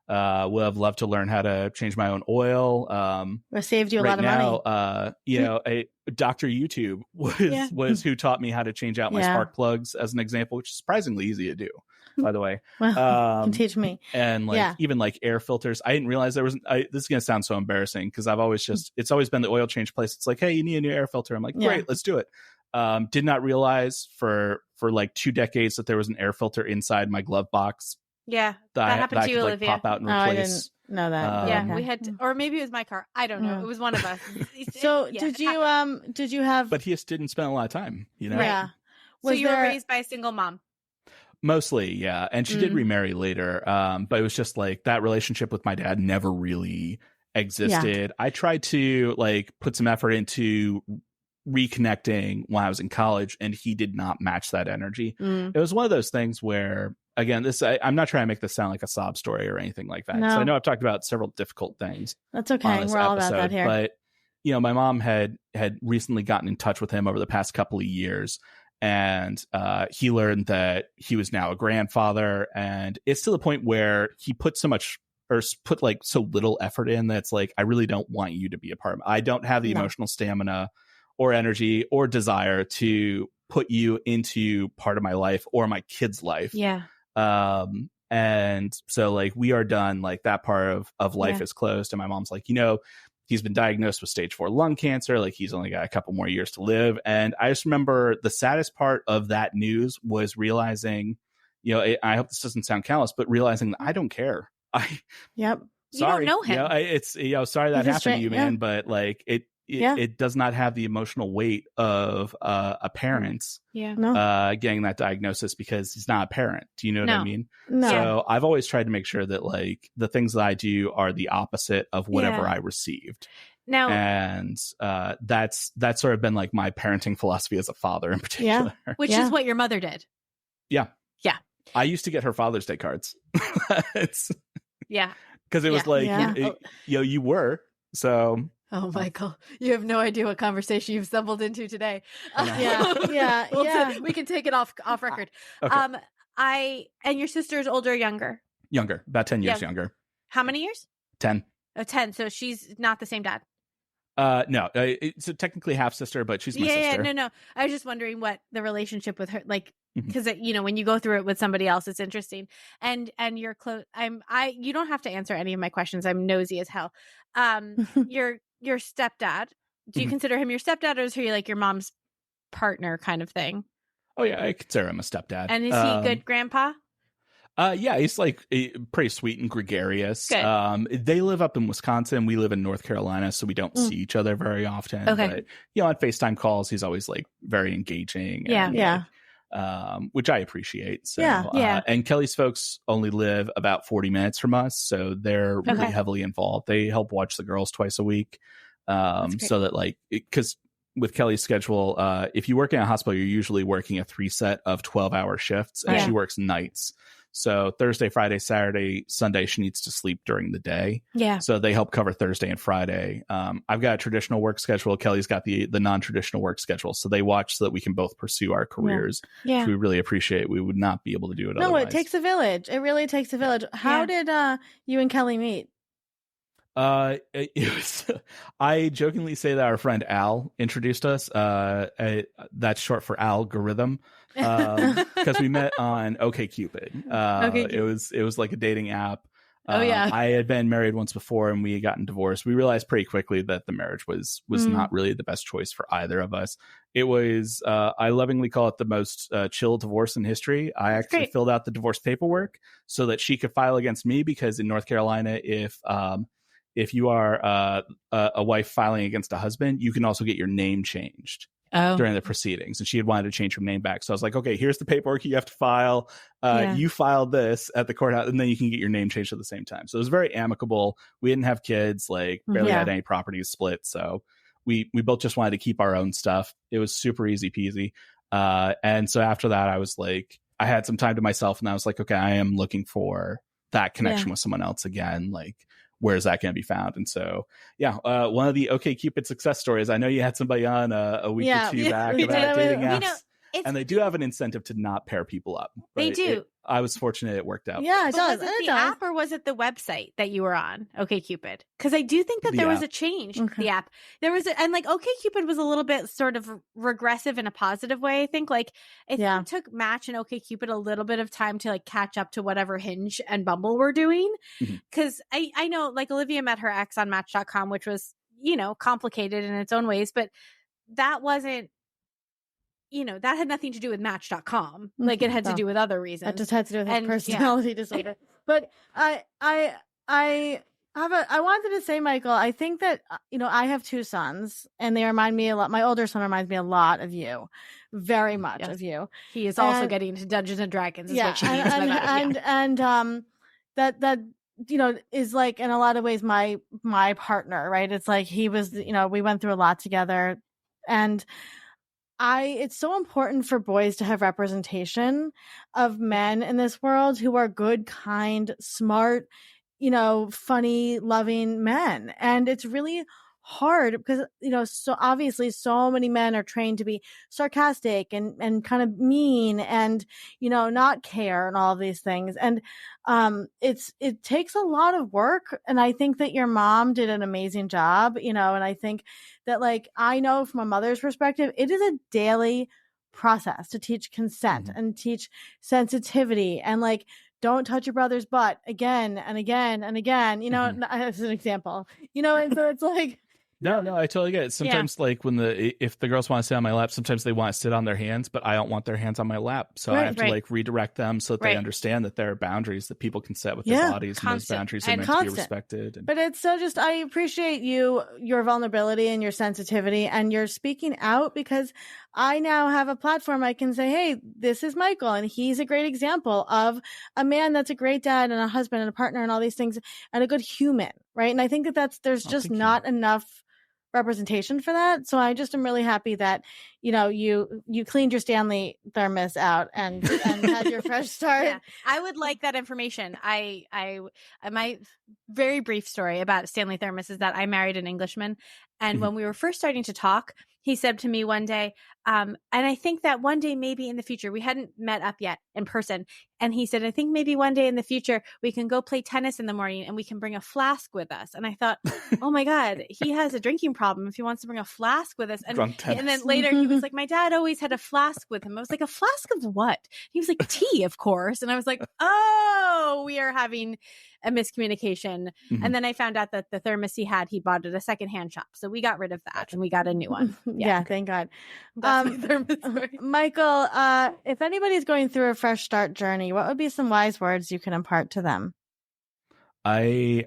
Would have loved to learn how to change my own oil. It saved you a lot of money. You know, Dr. YouTube was who taught me how to change out my spark plugs, as an example, which is surprisingly easy to do, by the way. Well, you can teach me. And like even like air filters, I didn't realize there was. This is gonna sound so embarrassing because I've always it's always been the oil change place. It's like, hey, you need a new air filter. I'm like, great, let's do it. Did not realize for like 2 decades that there was an air filter inside my glove box. Yeah, that happened to you, like, Olivia. Pop out and replace. I didn't know that. We had or maybe it was my car. I don't know. It was one of us. So did you have? But he just didn't spend a lot of time. You know. Yeah. So you were raised by a single mom. Mostly, yeah, and she did remarry later. But it was just like that relationship with my dad never really existed. I tried to like put some effort into reconnecting when I was in college, and he did not match that energy. It was one of those things where, again, I'm not trying to make this sound like a sob story or anything like that. So I know I've talked about several difficult things. That's okay. We're all about that here. But you know, my mom had recently gotten in touch with him over the past couple of years, and he learned that he was now a grandfather, and it's to the point where he put so little effort in that it's like, I really don't want you to be a part of it. I don't have the emotional stamina or energy or desire to put you into part of my life or my kid's life. Yeah. And so like we are done, like that part of life is closed. And my mom's like, you know, he's been diagnosed with stage 4 lung cancer. Like he's only got a couple more years to live. And I just remember the saddest part of that news was realizing, you know, I hope this doesn't sound callous, but realizing that I don't care. Sorry. You don't know him. You know, it's, you know, sorry that happened to you, man. But like it does not have the emotional weight of a parent getting that diagnosis because he's not a parent. Do you know what I mean? No. So I've always tried to make sure that like the things that I do are the opposite of whatever I received. Now, and that's sort of been like my parenting philosophy as a father in particular. Which is what your mother did. Yeah. Yeah. I used to get her Father's Day cards. Because it was like, you know, you were. So... Oh, Michael, you have no idea what conversation you've stumbled into today. We can take it off record. Okay. And your sister is older or younger? Younger, about 10 years younger. How many years? 10. 10. So she's not the same dad. No, it's technically half sister, but she's my sister. No. I was just wondering what the relationship with her, like, because you know, when you go through it with somebody else, it's interesting. And you're close. You don't have to answer any of my questions. I'm nosy as hell. Your stepdad, do you consider him your stepdad, or is he like your mom's partner kind of thing? Oh yeah, I consider him a stepdad. And is he a good grandpa? Yeah, he's like pretty sweet and gregarious. Good. They live up in Wisconsin. We live in North Carolina, so we don't see each other very often. Okay. But, you know, on FaceTime calls, he's always like very engaging. Which I appreciate. So, and Kelly's folks only live about 40 minutes from us, so they're really heavily involved. They help watch the girls twice a week, so that like, because with Kelly's schedule, if you work in a hospital, you're usually working a 3 set of 12-hour shifts, and she works nights. So Thursday, Friday, Saturday, Sunday, she needs to sleep during the day. Yeah. So they help cover Thursday and Friday. I've got a traditional work schedule. Kelly's got the non-traditional work schedule. So they watch so that we can both pursue our careers, which we really appreciate. We would not be able to do it otherwise. No, it takes a village. It really takes a village. How did you and Kelly meet? It was, I jokingly say that our friend Al introduced us. That's short for algorithm. Because we met on OkCupid. It was like a dating app. I had been married once before and we had gotten divorced. We realized pretty quickly that the marriage was not really the best choice for either of us. It was, I lovingly call it the most chill divorce in history. I actually filled out the divorce paperwork so that she could file against me, because in North Carolina, if you are a wife filing against a husband, you can also get your name changed during the proceedings. And she had wanted to change her name back. So I was like, okay, here's the paperwork you have to file. You filed this at the courthouse, and then you can get your name changed at the same time. So it was very amicable. We didn't have kids, like barely had any properties split. So we both just wanted to keep our own stuff. It was super easy peasy. And so after that, I was like, I had some time to myself, and I was like, okay, I am looking for that connection with someone else again. Like, where is that going to be found? And so, one of the OkCupid success stories. I know you had somebody on a week or two back about dating apps, and they do have an incentive to not pair people up. They do. I was fortunate it worked out. Yeah, it does. Was it the app or was it the website that you were on? OkCupid. Because I do think that there was a change. The app. There was, and like OkCupid was a little bit sort of regressive in a positive way. I think like it took Match and OkCupid a little bit of time to like catch up to whatever Hinge and Bumble were doing. Because I know like Olivia met her ex on Match.com, which was, complicated in its own ways, but that wasn't, that had nothing to do with Match.com. Like it had to do with other reasons. That just had to do with his personality disorder. But I wanted to say, Michael, I think that, I have two sons and they remind me a lot. My older son reminds me a lot of you, very much of you. He is also getting into Dungeons and Dragons. That is like in a lot of ways my partner, right? It's like he was, we went through a lot together, and it's so important for boys to have representation of men in this world who are good, kind, smart, funny, loving men. And it's really hard because, so obviously so many men are trained to be sarcastic and kind of mean and, not care and all of these things. And it takes a lot of work. And I think that your mom did an amazing job, and I think that, like, I know from a mother's perspective, it is a daily process to teach consent and teach sensitivity and, like, don't touch your brother's butt again and again and again, as an example, and so it's like, No, I totally get it. Sometimes, like if the girls want to sit on my lap, sometimes they want to sit on their hands, but I don't want their hands on my lap. So I have to like redirect them so that they understand that there are boundaries that people can set with their bodies, and those boundaries are meant to be respected. But it's so I appreciate your vulnerability and your sensitivity and your speaking out, because I now have a platform. I can say, hey, this is Michael, and he's a great example of a man that's a great dad and a husband and a partner and all these things and a good human, right? And I think that there's just not enough representation for that. So I just am really happy that, you cleaned your Stanley thermos out and had your fresh start. Yeah. I would like that information. My very brief story about Stanley thermos is that I married an Englishman. And when we were first starting to talk, he said to me one day, and I think that one day, maybe in the future, we hadn't met up yet in person. And he said, I think maybe one day in the future, we can go play tennis in the morning and we can bring a flask with us. And I thought, oh my God, he has a drinking problem if he wants to bring a flask with us. And then later he was like, my dad always had a flask with him. I was like, a flask of what? He was like, tea, of course. And I was like, oh, we are having a miscommunication. And then I found out that the thermos he had, he bought at a secondhand shop. So we got rid of that and we got a new one. Yeah, thank God. Michael, if anybody's going through a fresh start journey, what would be some wise words you can impart to them? I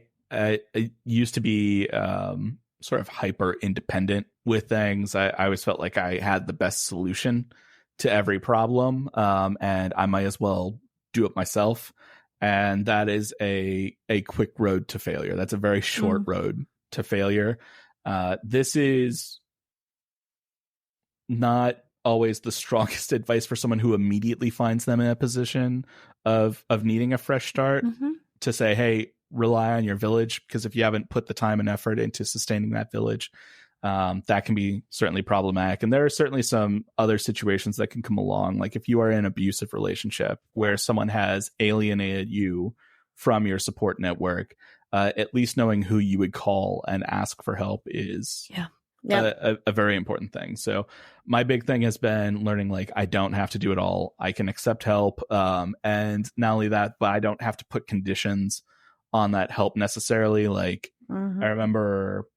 used to be sort of hyper independent with things. I always felt like I had the best solution to every problem, and I might as well do it myself. And that is a quick road to failure. That's a very short road to failure. This is not always the strongest advice for someone who immediately finds them in a position of needing a fresh start, to say, hey, rely on your village, because if you haven't put the time and effort into sustaining that village, that can be certainly problematic. And there are certainly some other situations that can come along. Like if you are in an abusive relationship where someone has alienated you from your support network, at least knowing who you would call and ask for help is a very important thing. So my big thing has been learning, like, I don't have to do it all. I can accept help. And not only that, but I don't have to put conditions on that help necessarily. Like I remember,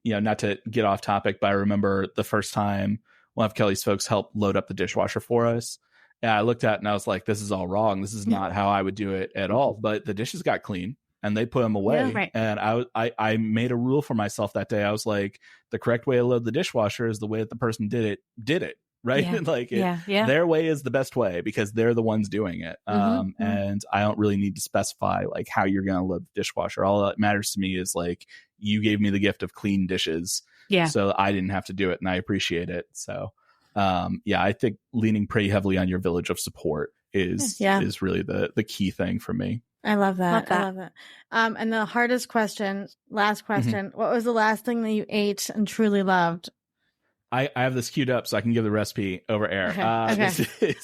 not to get off topic, but I remember the first time one of Kelly's folks helped load up the dishwasher for us. And I looked at it and I was like, this is all wrong. This is not how I would do it at all. But the dishes got clean and they put them away. Yeah, right. And I made a rule for myself that day. I was like, the correct way to load the dishwasher is the way that the person did it. Right. Yeah. Like yeah. Their way is the best way because they're the ones doing it. And I don't really need to specify like how you're going to load the dishwasher. All that matters to me is like, you gave me the gift of clean dishes. Yeah. So I didn't have to do it and I appreciate it. So I think leaning pretty heavily on your village of support is really the key thing for me. I love that. Love I love it. And the hardest question, last question, what was the last thing that you ate and truly loved? I have this queued up so I can give the recipe over air. Okay.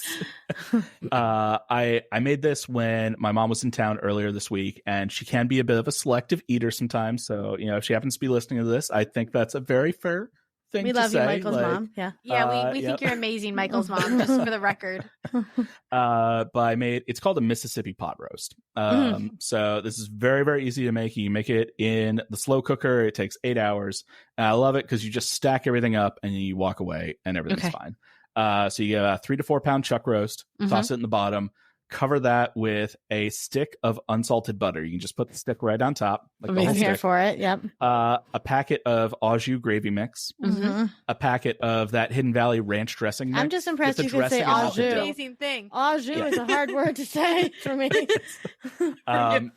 I made this when my mom was in town earlier this week, and she can be a bit of a selective eater sometimes. So, if she happens to be listening to this, I think that's a very fair thing to say. We love you, Michael's mom. Yeah, we think you're amazing, Michael's mom, just for the record. But it's called a Mississippi pot roast. So this is very, very easy to make. You make it in the slow cooker. It takes 8 hours. And I love it because you just stack everything up and you walk away and everything's fine. So you get a 3 to 4 pound chuck roast, toss it in the bottom, cover that with a stick of unsalted butter. You can just put the stick right on top. Like I'm here for it. Yep. A packet of au jus gravy mix, a packet of that Hidden Valley ranch dressing mix. I'm just impressed you could say au jus. Amazing thing. Au jus is a hard word to say for me.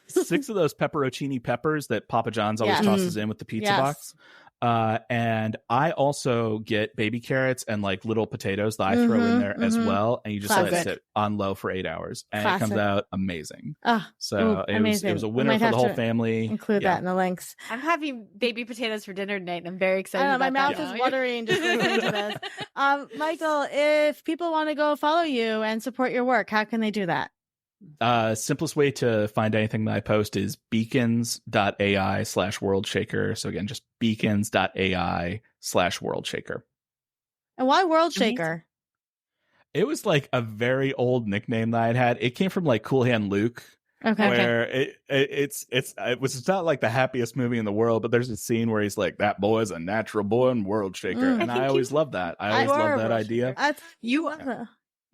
6 of those pepperoncini peppers that Papa John's always tosses in with the pizza box. And I also get baby carrots and like little potatoes that I throw in there as well. And you just let it sit on low for 8 hours and it comes out amazing. So it was a winner for the whole family. Include that in the links. I'm having baby potatoes for dinner tonight and I'm very excited about my mouth is watering just listening to this. Michael, if people want to go follow you and support your work, how can they do that? Simplest way to find anything that I post is beacons.ai/worldshaker. So again, just beacons.ai/worldshaker. And why Worldshaker? It was like a very old nickname that I'd had. It came from like Cool Hand Luke. Okay. Where it was not like the happiest movie in the world, but there's a scene where he's like, that boy is a natural born world shaker. And I always loved that. I always loved that idea.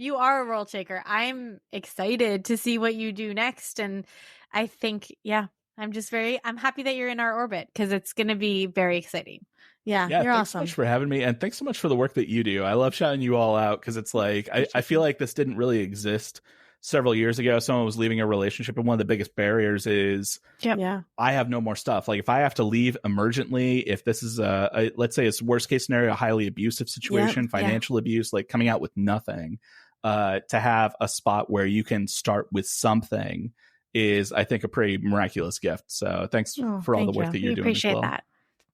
You are a world shaker. I'm excited to see what you do next. And I think, I'm happy that you're in our orbit because it's going to be very exciting. Yeah, you're thanks awesome. So much for having me. And thanks so much for the work that you do. I love shouting you all out because it's like, I feel like this didn't really exist several years ago. Someone was leaving a relationship, and one of the biggest barriers is I have no more stuff. Like if I have to leave emergently, if this is let's say it's worst case scenario, a highly abusive situation, financial abuse, like coming out with nothing, to have a spot where you can start with something is, I think, a pretty miraculous gift. So thanks for all the work that you're doing. Appreciate that.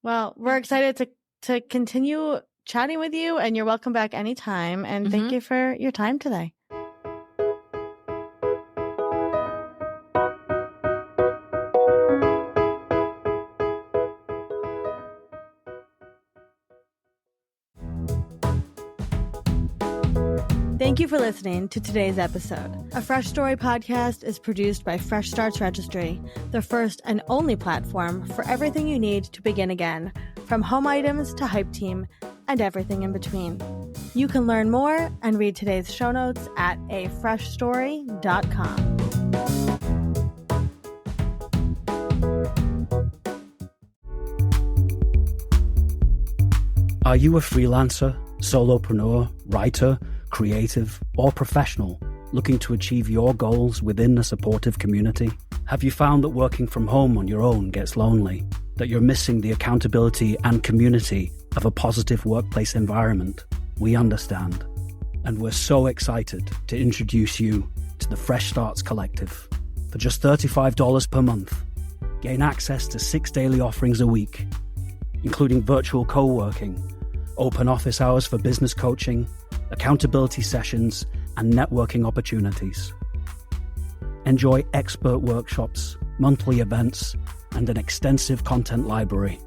Well, we're excited to continue chatting with you, and you're welcome back anytime. And thank you for your time today. Thank you for listening to today's episode. A Fresh Story podcast is produced by Fresh Starts Registry, the first and only platform for everything you need to begin again, from home items to Hype Team and everything in between. You can learn more and read today's show notes at afreshstory.com. Are you a freelancer, solopreneur, writer, creative, or professional looking to achieve your goals within a supportive community? Have you found that working from home on your own gets lonely? That you're missing the accountability and community of a positive workplace environment? We understand. And we're so excited to introduce you to the Fresh Starts Collective. For just $35 per month, gain access to 6 daily offerings a week, including virtual co-working, open office hours for business coaching, accountability sessions, and networking opportunities. Enjoy expert workshops, monthly events, and an extensive content library.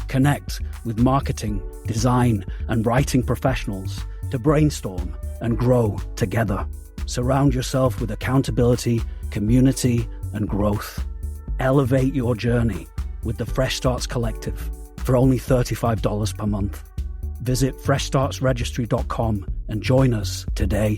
Connect with marketing, design, and writing professionals to brainstorm and grow together. Surround yourself with accountability, community, and growth. Elevate your journey with the Fresh Starts Collective for only $35 per month. Visit freshstartsregistry.com and join us today.